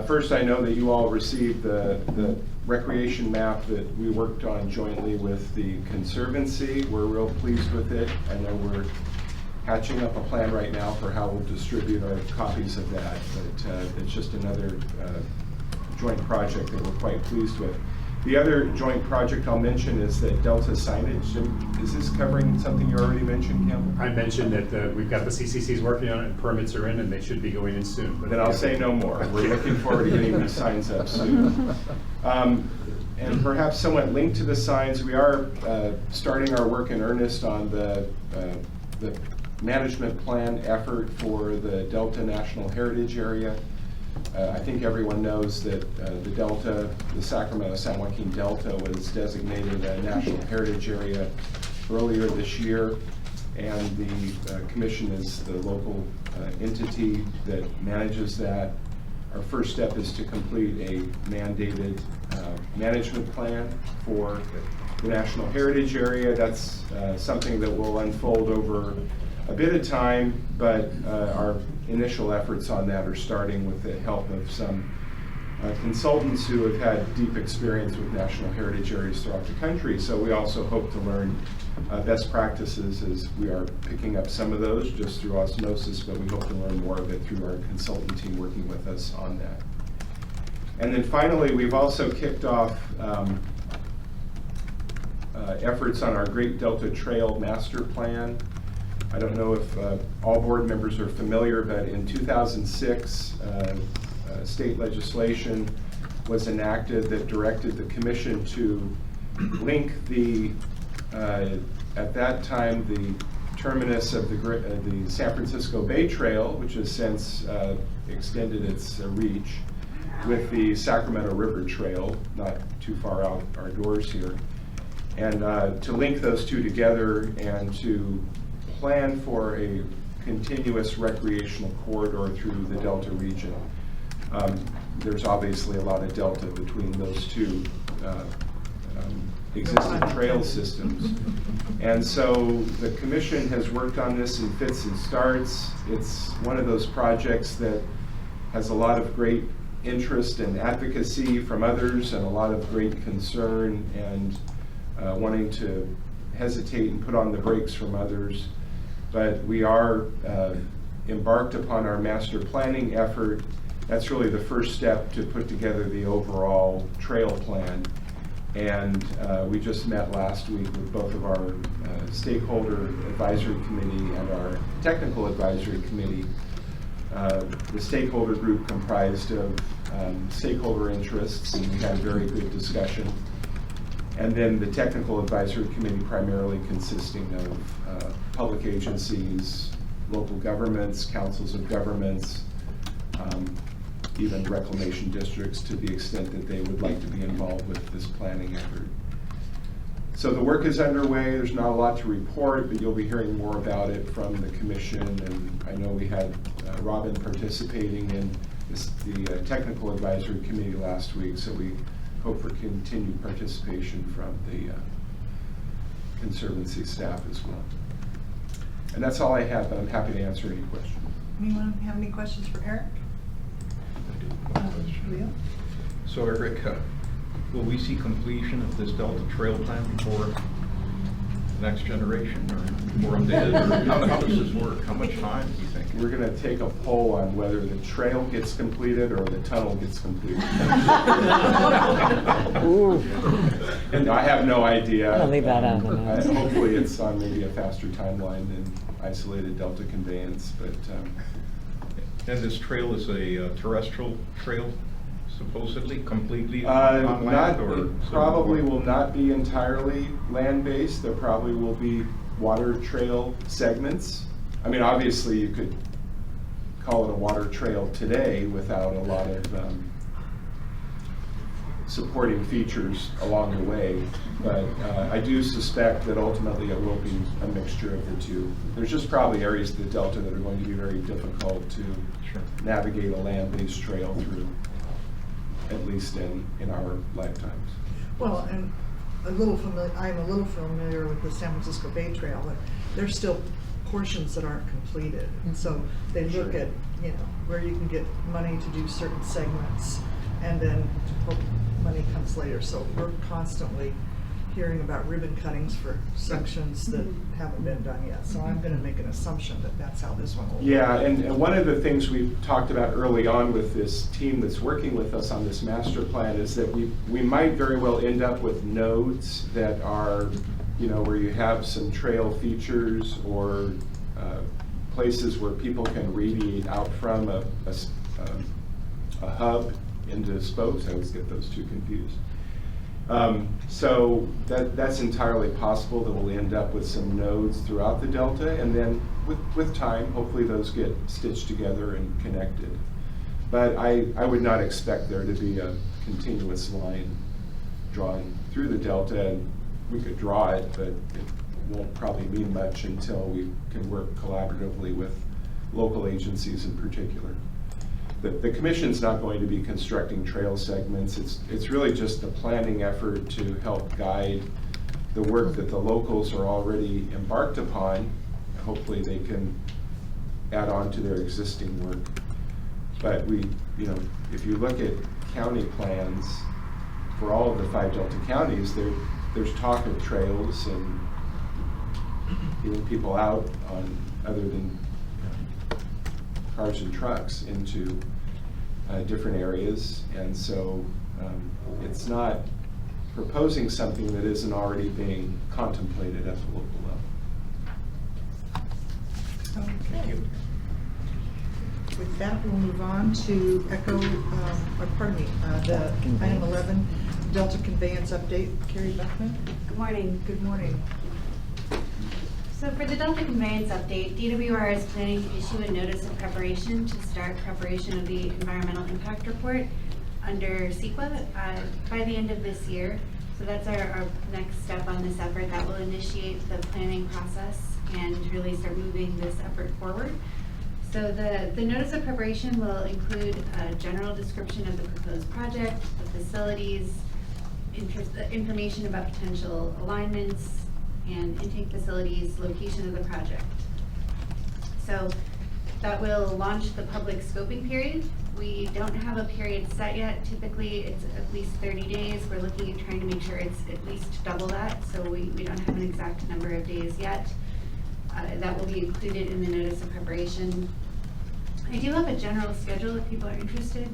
[SPEAKER 20] First, I know that you all received the recreation map that we worked on jointly with the Conservancy. We're real pleased with it. I know we're hatching up a plan right now for how we'll distribute our copies of that, but it's just another joint project that we're quite pleased with. The other joint project I'll mention is that Delta signage. Is this covering something you already mentioned, Campbell?
[SPEAKER 4] I mentioned that we've got the CCCs working on it and permits are in and they should be going in soon. But
[SPEAKER 20] then I'll say no more. We're looking forward to getting these signs up soon. And perhaps somewhat linked to the signs, we are starting our work in earnest on the management plan effort for the Delta National Heritage Area. I think everyone knows that the Delta, the Sacramento-San Joaquin Delta, was designated a National Heritage Area earlier this year, and the Commission is the local entity that manages that. Our first step is to complete a mandated management plan for the National Heritage Area. That's something that will unfold over a bit of time, but our initial efforts on that are starting with the help of some consultants who have had deep experience with national heritage areas throughout the country. So we also hope to learn best practices as we are picking up some of those just through osmosis, but we hope to learn more of it through our consultant team working with us on that. And then finally, we've also kicked off efforts on our Great Delta Trail Master Plan. I don't know if all board members are familiar, but in 2006, state legislation was enacted that directed the Commission to link the, at that time, the terminus of the San Francisco Bay Trail, which has since extended its reach, with the Sacramento River Trail, not too far out our doors here, and to link those two together and to plan for a continuous recreational corridor through the Delta region. There's obviously a lot of delta between those two existing trail systems. And so the Commission has worked on this in fits and starts. It's one of those projects that has a lot of great interest and advocacy from others and a lot of great concern and wanting to hesitate and put on the brakes from others. But we are embarked upon our master planning effort. That's really the first step to put together the overall trail plan. And we just met last week with both of our stakeholder advisory committee and our technical advisory committee. The stakeholder group comprised of stakeholder interests, and we had a very good discussion. And then the technical advisory committee primarily consisting of public agencies, local governments, councils of governments, even reclamation districts to the extent that they would like to be involved with this planning effort. So the work is underway. There's not a lot to report, but you'll be hearing more about it from the commission. And I know we had Robin participating in the technical advisory committee last week, so we hope for continued participation from the Conservancy staff as well. And that's all I have, but I'm happy to answer any questions.
[SPEAKER 16] Anyone have any questions for Eric? Leo?
[SPEAKER 1] So Eric, will we see completion of this Delta Trail plan before the next generation, or more updated, or how does this work? How much time do you think?
[SPEAKER 20] We're going to take a poll on whether the trail gets completed or the tunnel gets completed. And I have no idea.
[SPEAKER 3] I'll leave that out.
[SPEAKER 20] Hopefully it's on maybe a faster timeline than isolated Delta conveyance, but.
[SPEAKER 1] And this trail is a terrestrial trail, supposedly, completely on land, or?
[SPEAKER 20] Probably will not be entirely land-based. There probably will be water trail segments. I mean, obviously you could call it a water trail today without a lot of supporting features along the way, but I do suspect that ultimately it will be a mixture of the two. There's just probably areas of the Delta that are going to be very difficult to navigate a land-based trail through, at least in our lifetimes.
[SPEAKER 16] Well, and I'm a little familiar with the San Francisco Bay Trail, but there's still portions that aren't completed. And so they look at, where you can get money to do certain segments, and then hope money comes later. So we're constantly hearing about ribbon cuttings for sections that haven't been done yet. So I'm going to make an assumption that that's how this one will work.
[SPEAKER 20] Yeah, and one of the things we talked about early on with this team that's working with us on this master plan is that we might very well end up with nodes that are, where you have some trail features or places where people can radiate out from a hub into spokes. I always get those two confused. So that's entirely possible that we'll end up with some nodes throughout the Delta, and then with time, hopefully those get stitched together and connected. But I would not expect there to be a continuous line drawn through the Delta, and we could draw it, but it won't probably mean much until we can work collaboratively with local agencies in particular. The commission's not going to be constructing trail segments. It's really just the planning effort to help guide the work that the locals are already embarked upon. Hopefully they can add on to their existing work. But if you look at county plans for all of the 5 Delta counties, there's talk of trails and getting people out on other than cars and trucks into different areas, and so it's not proposing something that isn't already being contemplated at the local level.
[SPEAKER 16] Okay. With that, we'll move on to the item 11, Delta conveyance update. Carrie Beckman.
[SPEAKER 14] Good morning.
[SPEAKER 16] Good morning.
[SPEAKER 14] So for the Delta conveyance update, DWR is planning to issue a notice of preparation to start preparation of the environmental impact report under CEQA by the end of this year. So that's our next step on this effort that will initiate the planning process and really start moving this effort forward. So the notice of preparation will include a general description of the proposed project, the facilities, information about potential alignments, and intake facilities, location of the project. So That will launch the public scoping period. We don't have a period set yet. Typically, it's at least 30 days. We're looking at trying to make sure it's at least double that, so we don't have an exact number of days yet. That will be included in the notice of preparation. I do have a general schedule if people are interested.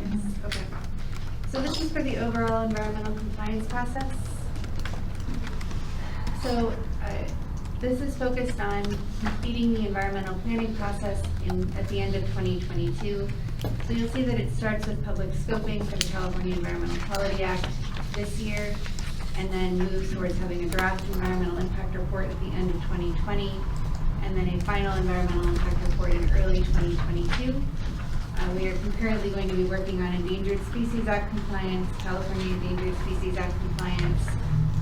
[SPEAKER 14] Yes, okay. So this is for the overall environmental compliance process. So this is focused on completing the environmental planning process at the end of 2022. So you'll see that it starts with public scoping for the California Environmental Quality Act this year, and then moves towards having a draft environmental impact report at the end of 2020, and then a final environmental impact report in early 2022. We are concurrently going to be working on Endangered Species Act compliance, California Endangered Species Act compliance,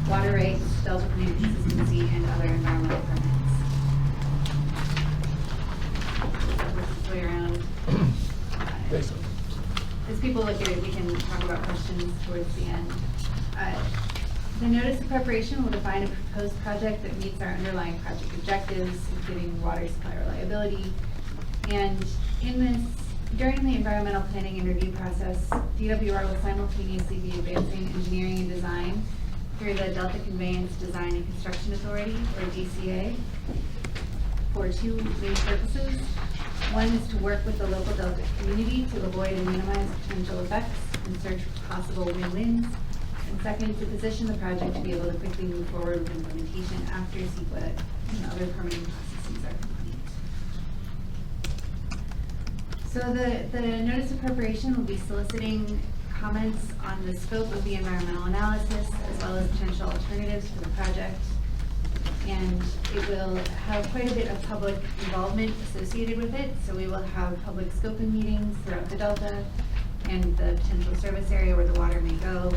[SPEAKER 14] water rights, delta plan consistency, and other environmental permits. That works its way around. As people look at it, we can talk about questions towards the end. The notice of preparation will define a proposed project that meets our underlying project objectives, including water supply reliability. And during the environmental planning and review process, DWR will simultaneously be advancing engineering and design through the Delta Conveyance Design and Construction Authority, or DCA, for two main purposes. One is to work with the local Delta community to avoid and minimize potential effects and search for possible win-wins. And second, to position the project to be able to quickly move forward with implementation after CEQA and other permitting processes are complete. So the notice of preparation will be soliciting comments on the scope of the environmental analysis as well as potential alternatives for the project. And it will have quite a bit of public involvement associated with it. So we will have public scoping meetings throughout the Delta and the potential service area where the water may go.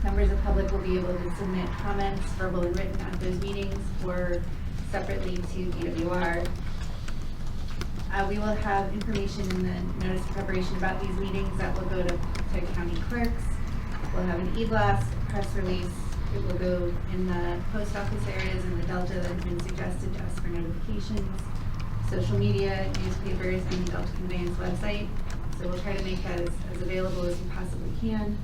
[SPEAKER 14] Members of public will be able to submit comments, verbal and written, at those meetings or separately to DWR. We will have information in the notice of preparation about these meetings that will go to county clerks. We'll have an e-blast, press release. It will go in the post office areas in the Delta that have been suggested to us for notifications, social media, newspapers, and the Delta Conveyance website. So we'll try to make that as available as we possibly can.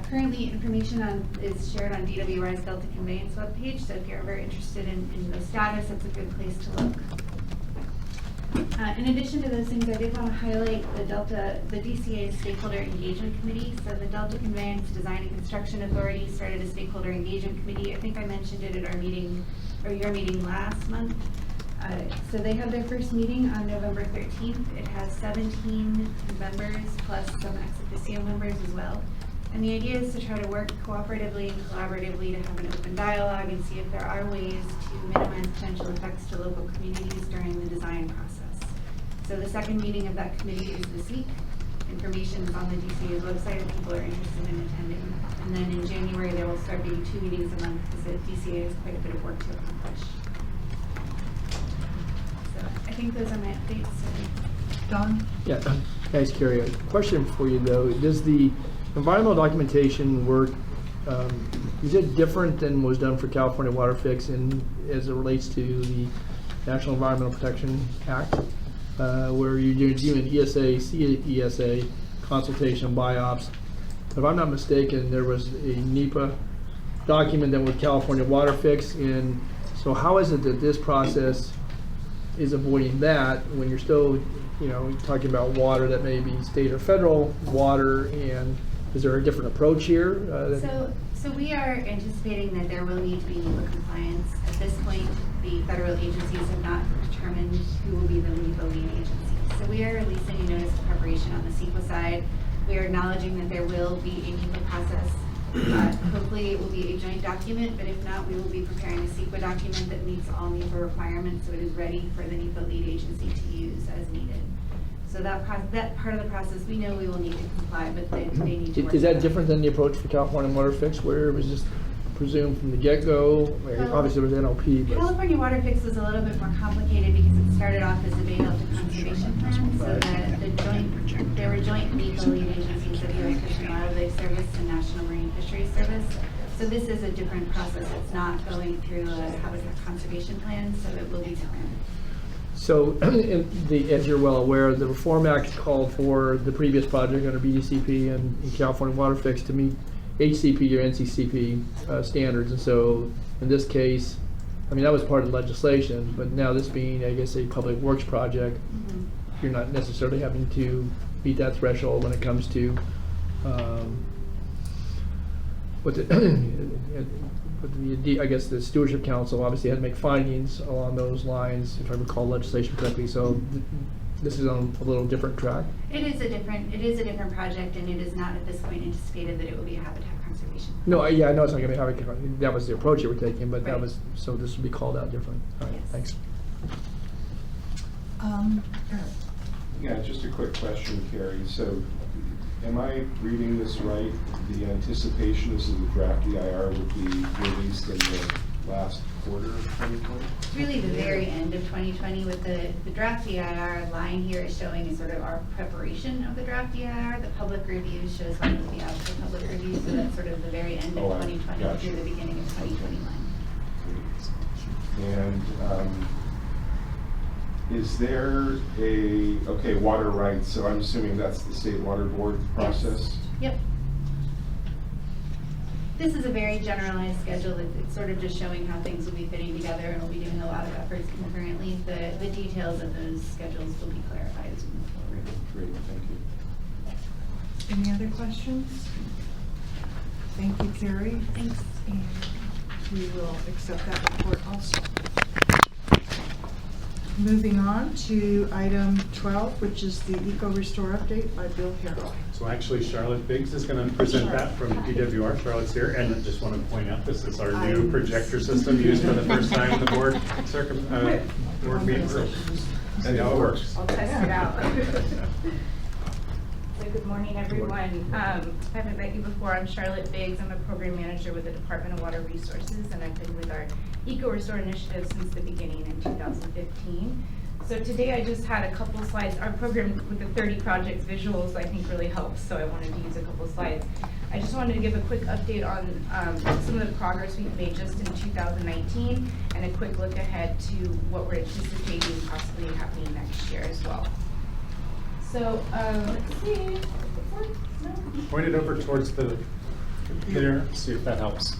[SPEAKER 14] Currently, information is shared on DWR's Delta Conveyance webpage, so if you're ever interested in the status, that's a good place to look. In addition to those things, I did want to highlight the DCA's Stakeholder Engagement Committee. So the Delta Conveyance Design and Construction Authority started a Stakeholder Engagement Committee. I think I mentioned it at our meeting, or your meeting last month. So they have their first meeting on November 13th. It has 17 members plus some ex officio members as well. And the idea is to try to work cooperatively and collaboratively to have an open dialogue and see if there are ways to minimize potential effects to local communities during the design process. So the second meeting of that committee is this week. Information is on the DCA's website if people are interested in attending. And then in January, there will start being 2 meetings a month because the DCA has quite a bit of work to accomplish. So I think those are my updates.
[SPEAKER 16] Don?
[SPEAKER 13] Yeah, thanks, Carrie. A question for you though. Does the environmental documentation work, is it different than was done for California Water Fix as it relates to the National Environmental Protection Act, where you're doing ESA, CESA, consultation, BIOPS? If I'm not mistaken, there was a NEPA document that was California Water Fix, and so how is it that this process is avoiding that when you're still, talking about water that may be state or federal water, and is there a different approach here?
[SPEAKER 14] So we are anticipating that there will need to be NEPA compliance. At this point, the federal agencies have not determined who will be the NEPA lead agency. So we are releasing a notice of preparation on the CEQA side. We are acknowledging that there will be a NEPA process. Hopefully it will be a joint document, but if not, we will be preparing a CEQA document that meets all NEPA requirements so it is ready for the NEPA lead agency to use as needed. So that part of the process, we know we will need to comply, but they need to work.
[SPEAKER 13] Is that different than the approach for California Water Fix, where it was just presumed from the get-go? Obviously there was NLP, but
[SPEAKER 14] California Water Fix was a little bit more complicated because it started off as a Bay Delta conservation plan, so that there were joint NEPA lead agencies of U.S. Fish and Wildlife Service and National Marine Fisheries Service. So this is a different process. It's not going through a habitat conservation plan, so it will be different.
[SPEAKER 13] So, as you're well aware, the Reform Act called for the previous project under BDCP and California Water Fix to meet HCP or NCCP standards. And so, in this case, I mean, that was part of the legislation, but now this being, I guess, a public works project, you're not necessarily having to meet that threshold when it comes to I guess the Stewardship Council obviously had to make findings along those lines, if I recall legislation correctly. So this is on a little different track.
[SPEAKER 14] It is a different project, and it is not at this point anticipated that it will be a habitat conservation.
[SPEAKER 13] No, yeah, I know it's not going to be habitat. That was the approach you were taking, but that
[SPEAKER 14] Right.
[SPEAKER 13] was, so this would be called out different. All right,
[SPEAKER 14] Yes.
[SPEAKER 13] thanks.
[SPEAKER 16] Eric.
[SPEAKER 20] Yeah, just a quick question, Carrie. So, am I reading this right? The anticipation is that the draft EIR would be released in the last quarter of 2020?
[SPEAKER 14] It's really the very end of 2020 with the draft EIR line here is showing sort of our preparation of the draft EIR. The public review shows when it will be out for public review, so that's sort of the very end of 2020
[SPEAKER 20] gotcha.
[SPEAKER 14] through the beginning of 2021.
[SPEAKER 20] And is there water rights, so I'm assuming that's the State Water Board process?
[SPEAKER 14] Yep. This is a very generalized schedule. It's sort of just showing how things will be fitting together, and we'll be doing a lot of efforts concurrently. The details of those schedules will be clarified as we move forward.
[SPEAKER 20] Great, thank you.
[SPEAKER 16] Any other questions? Thank you, Carrie.
[SPEAKER 14] Thanks.
[SPEAKER 16] And we will accept that report also. Moving on to item 12, which is the Eco Restore update by Bill Harrell.
[SPEAKER 4] So actually, Charlotte Biggs is going to present that from DWR. Charlotte's here, and I just want to point out this is our new projector system used for the first time in the board meeting room. And how it works.
[SPEAKER 17] I'll test it out. So good morning, everyone. I haven't met you before. I'm Charlotte Biggs. I'm a program manager with the Department of Water Resources, and I've been with our Eco Restore initiative since the beginning in 2015. So today I just had a couple slides. Our program with the 30 projects visuals I think really helps, so I wanted to use a couple slides. I just wanted to give a quick update on some of the progress we've made just in 2019 and a quick look ahead to what we're anticipating possibly happening next year as well. So let's see.
[SPEAKER 4] Point it over towards the computer, see if that helps.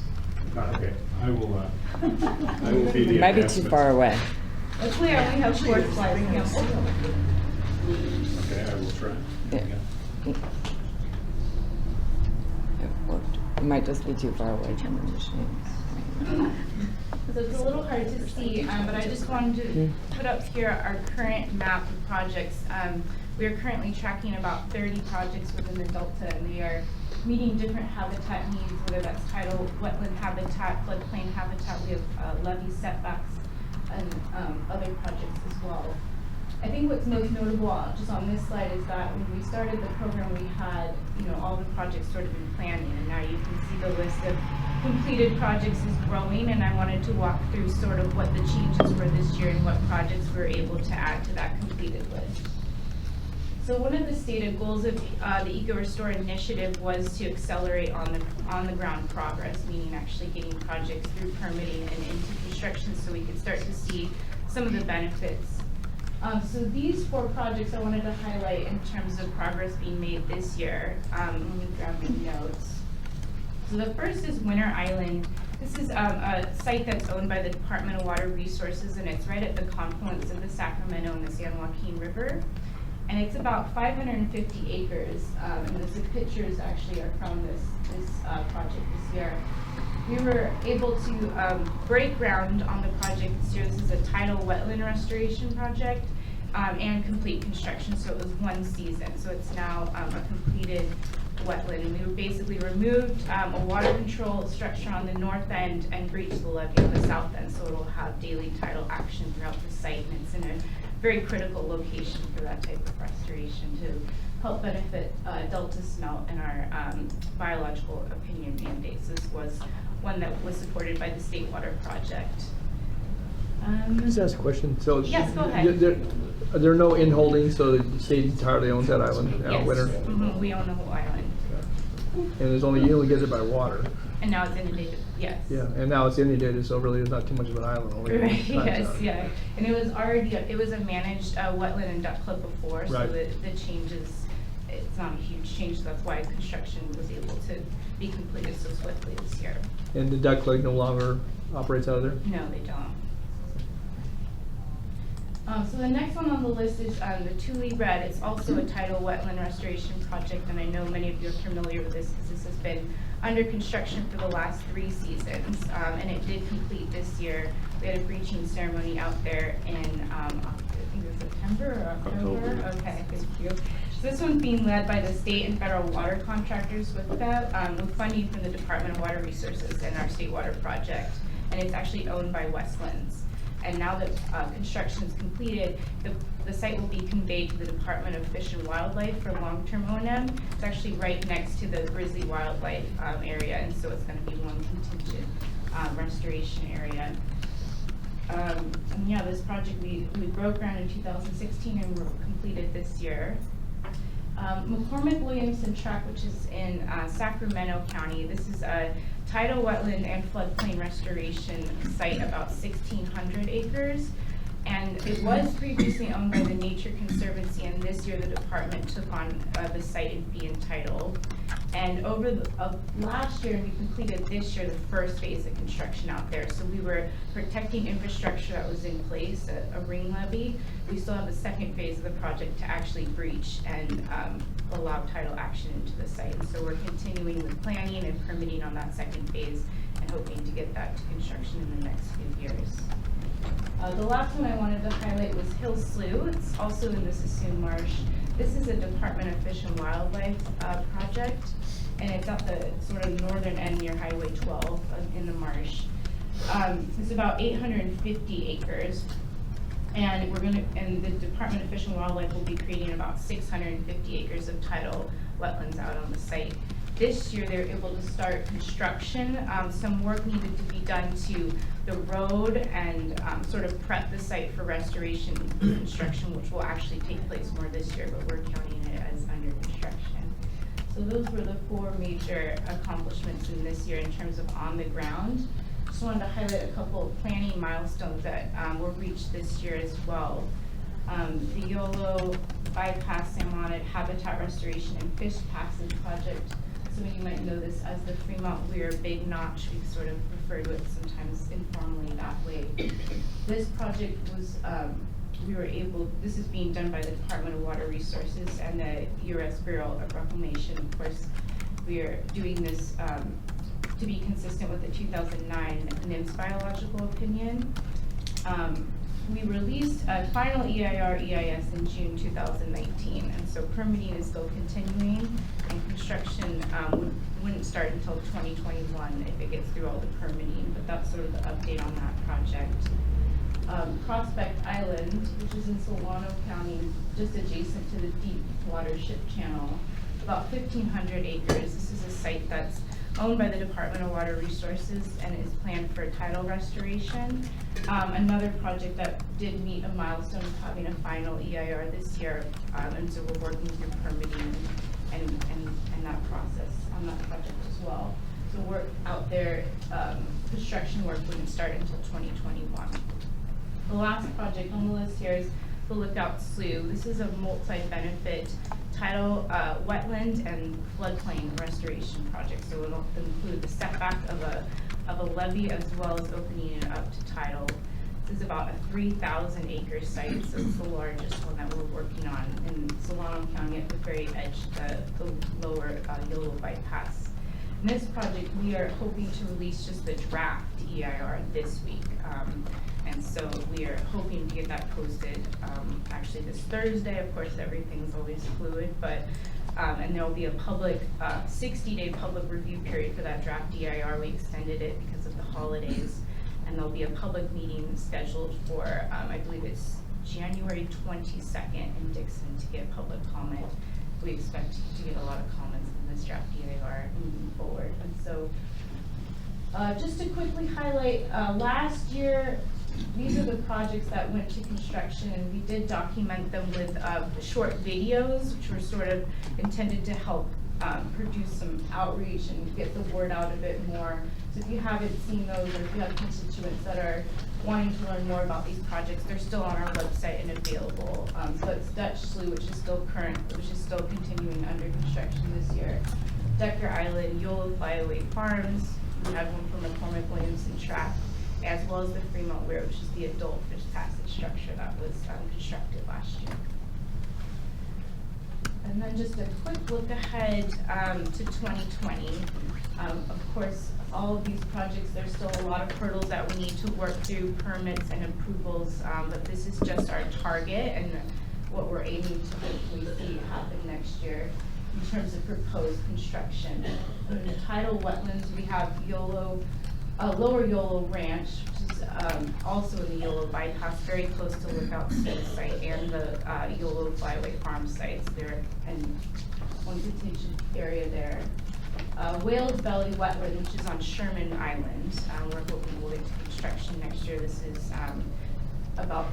[SPEAKER 4] Okay, I will be the
[SPEAKER 3] It might be too far away.
[SPEAKER 17] Luckily, I only have short slides.
[SPEAKER 4] Okay, I will try.
[SPEAKER 3] Yeah. It worked. It might just be too far away from the machine.
[SPEAKER 17] So it's a little hard to see, but I just wanted to put up here our current map of projects. We are currently tracking about 30 projects within the Delta, and they are meeting different habitat needs, whether that's tidal, wetland habitat, floodplain habitat. We have levee setbacks and other projects as well. I think what's most notable just on this slide is that when we started the program, we had all the projects sort of in planning, and now you can see the list of completed projects is growing, and I wanted to walk through sort of what the changes were this year and what projects we were able to add to that completed list. So one of the stated goals of the Eco Restore initiative was to accelerate on the ground progress, meaning actually getting projects through permitting and into construction so we could start to see some of the benefits. So these 4 projects I wanted to highlight in terms of progress being made this year. Let me grab my notes. So the first is Winter Island. This is a site that's owned by the Department of Water Resources, and it's right at the confluence of the Sacramento and the San Joaquin River. And it's about 550 acres, and the pictures actually are from this project this year. We were able to break ground on the project this year. This is a tidal wetland restoration project and complete construction, so it was one season. So it's now a completed wetland, and we basically removed a water control structure on the north end and breached the levee on the south end, so it'll have daily tidal action throughout the site, and it's in a very critical location for that type of restoration to help benefit Delta smelt and our biological opinion mandates. This was one that was supported by the State Water Project.
[SPEAKER 13] Can I just ask a question? So
[SPEAKER 17] yes, go ahead.
[SPEAKER 13] There are no in-holdings, so the state entirely owns that island now,
[SPEAKER 17] Yes.
[SPEAKER 13] Winter?
[SPEAKER 17] We own the whole island.
[SPEAKER 13] And you only get it by water?
[SPEAKER 17] And now it's inundated, yes.
[SPEAKER 13] Yeah, and now it's inundated, so really there's not too much of an island. Only
[SPEAKER 17] Right,
[SPEAKER 13] time's
[SPEAKER 17] yes,
[SPEAKER 13] up.
[SPEAKER 17] yeah. And it was already, it was a managed wetland and duck club before, so
[SPEAKER 13] Right.
[SPEAKER 17] the changes, it's not a huge change, that's why construction was able to be completed so swiftly this year.
[SPEAKER 13] And the duck lake no longer operates out of there?
[SPEAKER 17] No, they don't. So the next one on the list is the Tule Red. It's also a tidal wetland restoration project, and I know many of you are familiar with this because this has been under construction for the last 3 seasons, and it did complete this year. We had a breaching ceremony out there in, I think it was September or October? Okay, thank you. So this one's being led by the state and federal water contractors with that, with funding from the Department of Water Resources and our state water project, and it's actually owned by Wetlands. And now that construction is completed, the site will be conveyed to the Department of Fish and Wildlife for long-term O&M. It's actually right next to the Grizzly Wildlife area, and so it's going to be one contingent restoration area. And yeah, this project, we broke ground in 2016 and we're completed this year. McCormick-Williamson Tract, which is in Sacramento County. This is a tidal wetland and floodplain restoration site, about 1,600 acres. And it was previously owned by the Nature Conservancy, and this year the department took on the site and fee and title. And over the, last year, we completed this year the first phase of construction out there. So we were protecting infrastructure that was in place, a ring levee. We still have the second phase of the project to actually breach and allow tidal action into the site. And so we're continuing with planning and permitting on that second phase and hoping to get that to construction in the next few years. The last one I wanted to highlight was Hill Slough. It's also in the Sassoon Marsh. This is a Department of Fish and Wildlife project, and it's at the sort of northern end near Highway 12 in the marsh. It's about 850 acres, and the Department of Fish and Wildlife will be creating about 650 acres of tidal wetlands out on the site. This year, they were able to start construction. Some work needed to be done to the road and sort of prep the site for restoration construction, which will actually take place more this year, but we're counting it as under construction. So those were the 4 major accomplishments in this year in terms of on the ground. Just wanted to highlight a couple of planning milestones that were reached this year as well. The Yolo bypass Amanat habitat restoration and fish passage project. Some of you might know this as the Fremont Weir Big Notch. We sort of refer to it sometimes informally that way. This project was, this is being done by the Department of Water Resources and the U.S. Bureau of Reclamation. Of course, we are doing this to be consistent with the 2009 NIMS biological opinion. We released a final EIR EIS in June 2019, and so permitting is still continuing, and construction wouldn't start until 2021 if it gets through all the permitting, but that's sort of the update on that project. Prospect Island, which is in Solano County, just adjacent to the deep watership channel, about 1,500 acres. This is a site that's owned by the Department of Water Resources and is planned for tidal restoration. Another project that did meet a milestone of having a final EIR this year, and so we're working through permitting and that process on that project as well. So work out there, construction work wouldn't start until 2021. The last project on the list here is the Lookout Slough. This is a multi-benefit tidal wetland and floodplain restoration project. So it'll include the setback of a levee as well as opening it up to tidal. This is about a 3,000 acre site, so it's the largest one that we're working on in Solano County at the very edge, the lower Yolo bypass. In this project, we are hoping to release just the draft EIR this week. And so we are hoping to get that posted actually this Thursday. Of course, everything's always fluid, but and there will be a public 60-day public review period for that draft EIR. We extended it because of the holidays, and there'll be a public meeting scheduled for I believe it's January 22nd in Dixon to get public comment. We expect to get a lot of comments in this draft EIR moving forward. And so just to quickly highlight, last year, these are the projects that went to construction, and we did document them with short videos, which were sort of intended to help produce some outreach and get the word out a bit more. So if you haven't seen those, or if you have constituents that are wanting to learn more about these projects, they're still on our website and available. So it's Dutch Slough, which is still continuing under construction this year. Decker Island, Yolo Flyaway Farms, we have one from McCormick Williamson Tract, as well as the Fremont Weir, which is the adult fish passage structure that was constructed last year. And then just a quick look ahead to 2020. Of course, all of these projects, there's still a lot of hurdles that we need to work through, permits and approvals, but this is just our target and what we're aiming to hopefully see happen next year in terms of proposed construction. In the tidal wetlands, we have Yolo, Lower Yolo Ranch, which is also in the Yolo bypass, very close to Lookout State site and the Yolo Flyaway Farm sites. There and one detention area there. Whale's Belly Wetland, which is on Sherman Island. We're hoping we'll get to construction next year. This is about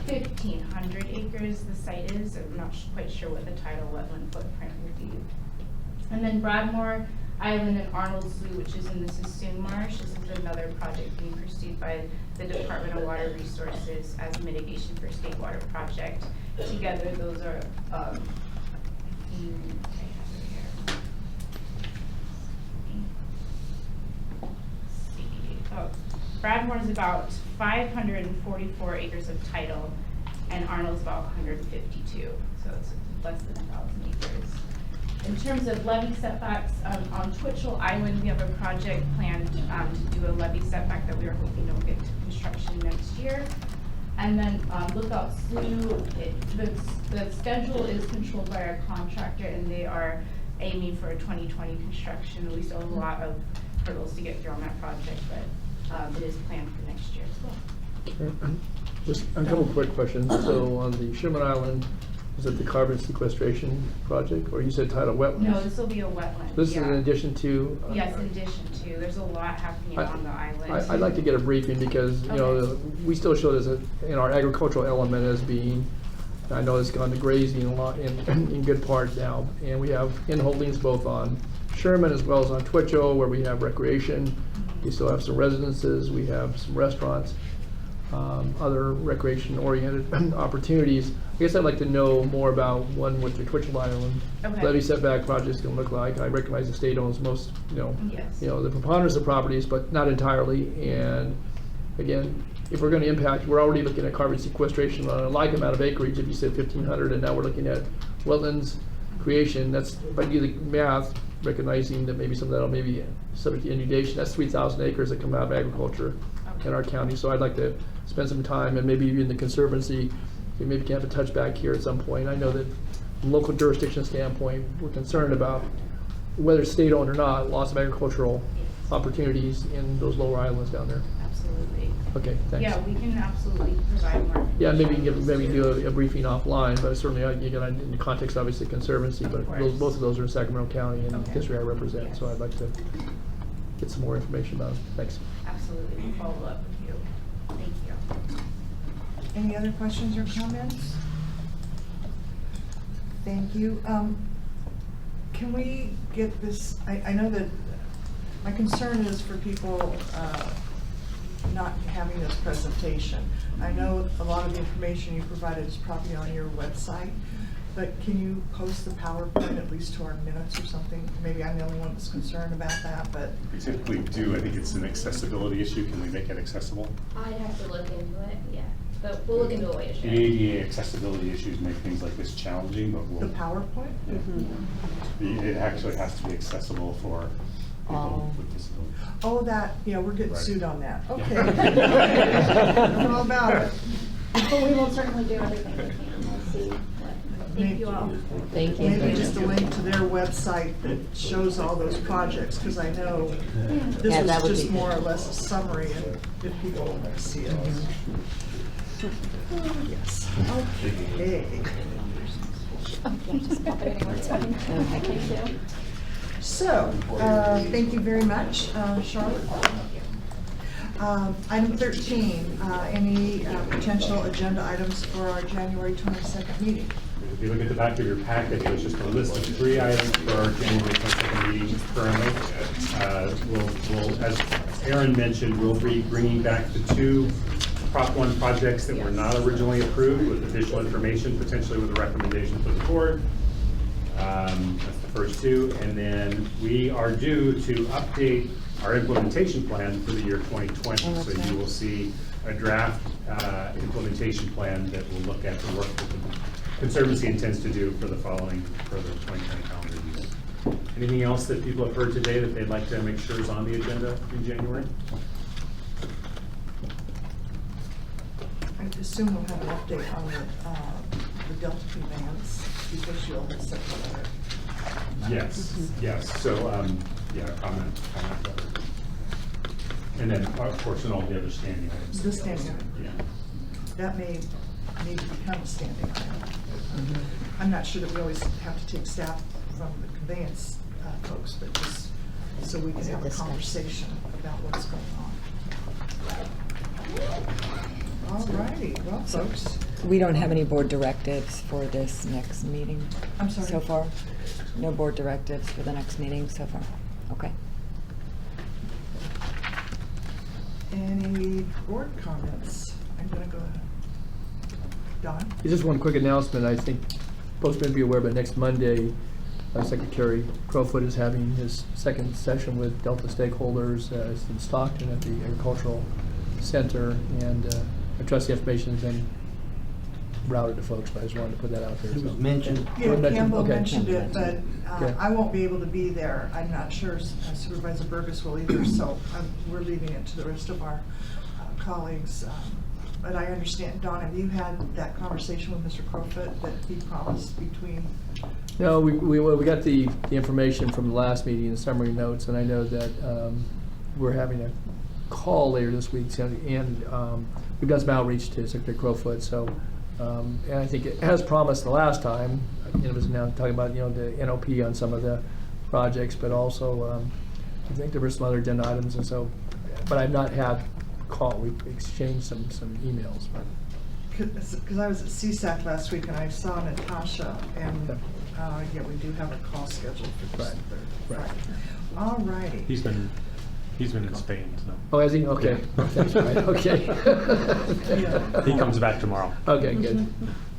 [SPEAKER 17] 1,500 acres, the site is. I'm not quite sure what the tidal wetland footprint would be. And then Bradmore Island and Arnold Slough, which is in the Sassoon Marsh. This is another project being pursued by the Department of Water Resources as a mitigation for state water project. Together, those are Bradmore is about 544 acres of tidal, and Arnold's about 152, so it's less than 1,000 acres. In terms of levee setbacks, on Twitchell Island, we have a project planned to do a levee setback that we are hoping will get to construction next year. And then Lookout Slough, the schedule is controlled by our contractor, and they are aiming for a 2020 construction. We still have a lot of hurdles to get through on that project, but it is planned for next year as well.
[SPEAKER 13] Just a couple quick questions. So on the Sherman Island, is it the carbon sequestration project, or you said tidal wetlands?
[SPEAKER 17] No, this will be a wetland.
[SPEAKER 13] This is in addition to?
[SPEAKER 17] Yes, in addition to. There's a lot happening on the island.
[SPEAKER 13] I'd like to get a briefing because, you know, we still show this in our agricultural element as being, I know it's gone to grazing a lot in good part now. And we have in-holdings both on Sherman as well as on Twitchell, where we have recreation. We still have some residences, we have some restaurants, other recreation-oriented opportunities. I guess I'd like to know more about one with the Twitchell Island levee setback project's going to look like. I recognize the state owns most, the preponderance of properties, but not entirely. And again, if we're going to impact, we're already looking at carbon sequestration on a like amount of acreage. If you said 1,500, and now we're looking at wetlands creation. That's, if I do the math, recognizing that maybe some of that will maybe subject to inundation. That's 3,000 acres that come out of agriculture in our county. So I'd like to spend some time, and maybe even the Conservancy, we maybe can have a touch back here at some point. I know that from a local jurisdiction standpoint, we're concerned about whether it's state-owned or not, loss of agricultural opportunities in those lower islands down there.
[SPEAKER 17] Absolutely.
[SPEAKER 13] Okay, thanks.
[SPEAKER 17] Yeah, we can absolutely provide more.
[SPEAKER 13] Yeah, maybe you can do a briefing offline, but certainly in the context, obviously, Conservancy, but both of those are in Sacramento County and the district I represent, so I'd like to get some more information about them. Thanks.
[SPEAKER 17] Absolutely, we'll follow up with you. Thank you.
[SPEAKER 16] Any other questions or comments? Thank you. Can we get this, I know that my concern is for people not having this presentation. I know a lot of the information you provided is probably on your website, but can you post the PowerPoint at least to our minutes or something? Maybe I'm the only one that's concerned about that, but.
[SPEAKER 4] We typically do. I think it's an accessibility issue. Can we make it accessible?
[SPEAKER 21] I'd have to look into it, yeah. But we'll look into a way to share.
[SPEAKER 4] The ADA accessibility issues make things like this challenging, but we'll.
[SPEAKER 16] The PowerPoint?
[SPEAKER 4] Yeah. Mm-hmm. It actually has to be accessible for people with disabilities.
[SPEAKER 16] Oh, that, yeah, we're getting sued on that. Okay. I'm all about it.
[SPEAKER 6] But we will certainly do everything we can. We'll see. Thank you all.
[SPEAKER 3] Thank you.
[SPEAKER 16] Maybe just a link to their website that shows all those projects, because I know this was just more or less a summary, and if people want to see it. Oh, yes. Okay. So, thank you very much, Charlotte. Item 13, any potential agenda items for our January 22nd meeting?
[SPEAKER 4] If you look at the back of your packet, there's just a list of 3 items for our January 22nd meeting currently. As Aaron mentioned, we'll be bringing back the 2 Prop 1 projects that were not originally approved with additional information, potentially with a recommendation for the board. That's the first 2. And then we are due to update our implementation plan for the year 2020. So you will see a draft implementation plan that will look at the work that the Conservancy intends to do for the 2020 calendar year. Anything else that people have heard today that they'd like to make sure is on the agenda in January?
[SPEAKER 16] I assume we'll have an update on the Delta conveyance, because you'll have sent a letter.
[SPEAKER 4] Yes, yes. So, yeah, comment letter. And then, of course, and all the other standing items.
[SPEAKER 16] The standing item.
[SPEAKER 4] Yeah.
[SPEAKER 16] That may need to become a standing item. I'm not sure that we always have to take staff from the conveyance folks, but just so we can have a conversation about what's going on. All righty, well, folks.
[SPEAKER 3] We don't have any board directives for this next meeting?
[SPEAKER 16] I'm sorry?
[SPEAKER 3] So far? No board directives for the next meeting so far? Okay.
[SPEAKER 16] Any board comments? I'm gonna go ahead. Don?
[SPEAKER 13] Just one quick announcement. I think folks may be aware, but next Monday, Secretary Crowfoot is having his second session with Delta stakeholders in Stockton at the Agricultural Center, and I trust the information has been routed to folks, but I just wanted to put that out there.
[SPEAKER 10] It was mentioned.
[SPEAKER 16] Yeah, Campbell mentioned it, but
[SPEAKER 13] Okay.
[SPEAKER 16] I won't be able to be there. I'm not sure Supervisor Burgess will either, so we're leaving it to the rest of our colleagues. But I understand, Don, have you had that conversation with Mr. Crowfoot that he promised between?
[SPEAKER 13] No, we got the information from the last meeting, the summary notes, and I know that we're having a call later this week, and we've got some outreach to Secretary Crowfoot. So, and I think as promised the last time, it was now talking about the NOP on some of the projects, but also I think there were some other agenda items, and so, but I've not had call. We exchanged some emails.
[SPEAKER 16] Because I was at CSAC last week and I saw Natasha, and yeah, we do have a call scheduled for this Friday. All righty.
[SPEAKER 4] He's been in Spain, so.
[SPEAKER 13] Oh, has he? Okay.
[SPEAKER 4] Yeah.
[SPEAKER 13] That's right. Okay.
[SPEAKER 16] Yeah.
[SPEAKER 4] He comes back tomorrow.
[SPEAKER 13] Okay, good.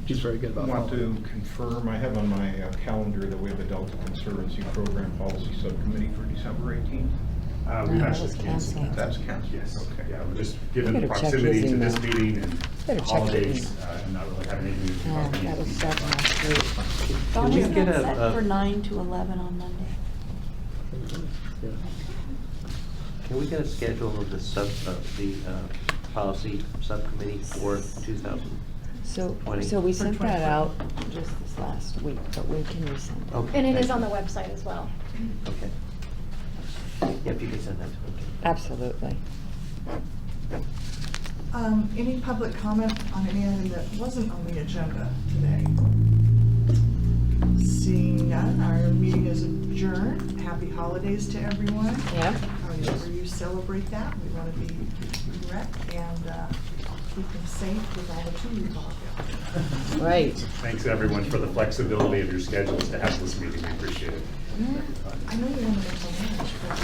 [SPEAKER 13] He's very good about
[SPEAKER 1] I want
[SPEAKER 13] following.
[SPEAKER 1] to confirm, I have on my calendar that we have a Delta Conservancy Program Policy Subcommittee for December 18th.
[SPEAKER 4] We've
[SPEAKER 3] that
[SPEAKER 4] actually
[SPEAKER 3] was
[SPEAKER 4] canceled
[SPEAKER 3] canceled.
[SPEAKER 4] that.
[SPEAKER 1] That's canceled?
[SPEAKER 4] Yes.
[SPEAKER 1] Okay.
[SPEAKER 4] Yeah, we're just given
[SPEAKER 3] Better
[SPEAKER 4] the
[SPEAKER 3] check his
[SPEAKER 4] proximity to this
[SPEAKER 3] email.
[SPEAKER 4] meeting and
[SPEAKER 3] Better check your
[SPEAKER 4] holidays,
[SPEAKER 3] email.
[SPEAKER 4] and not really having anything to do
[SPEAKER 3] Oh,
[SPEAKER 4] about
[SPEAKER 3] that was
[SPEAKER 4] these.
[SPEAKER 3] set last week.
[SPEAKER 15] Dawn,
[SPEAKER 10] Can we
[SPEAKER 15] isn't
[SPEAKER 10] get
[SPEAKER 15] that
[SPEAKER 10] a-
[SPEAKER 15] set for 9 to 11 on Monday?
[SPEAKER 13] Yeah.
[SPEAKER 10] Can we get a schedule of the policy subcommittee for 2020?
[SPEAKER 3] So we sent that out just this last week, but we can resend it.
[SPEAKER 10] Okay.
[SPEAKER 6] And it
[SPEAKER 10] thank
[SPEAKER 6] is on
[SPEAKER 10] you.
[SPEAKER 6] the website as well.
[SPEAKER 10] Okay. Yeah, if you could send that to me.
[SPEAKER 3] Absolutely.
[SPEAKER 16] Any public comment on any item that wasn't on the agenda today? Seeing none, our meeting is adjourned. Happy holidays to everyone.
[SPEAKER 3] Yeah.
[SPEAKER 16] However you celebrate that, we want to be correct and keep them safe with all the tools out there.
[SPEAKER 3] Right.
[SPEAKER 4] Thanks, everyone, for the flexibility of your schedules to have this meeting. We appreciate it.
[SPEAKER 16] I know you want to go to lunch, but.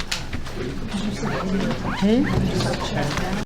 [SPEAKER 3] Hmm?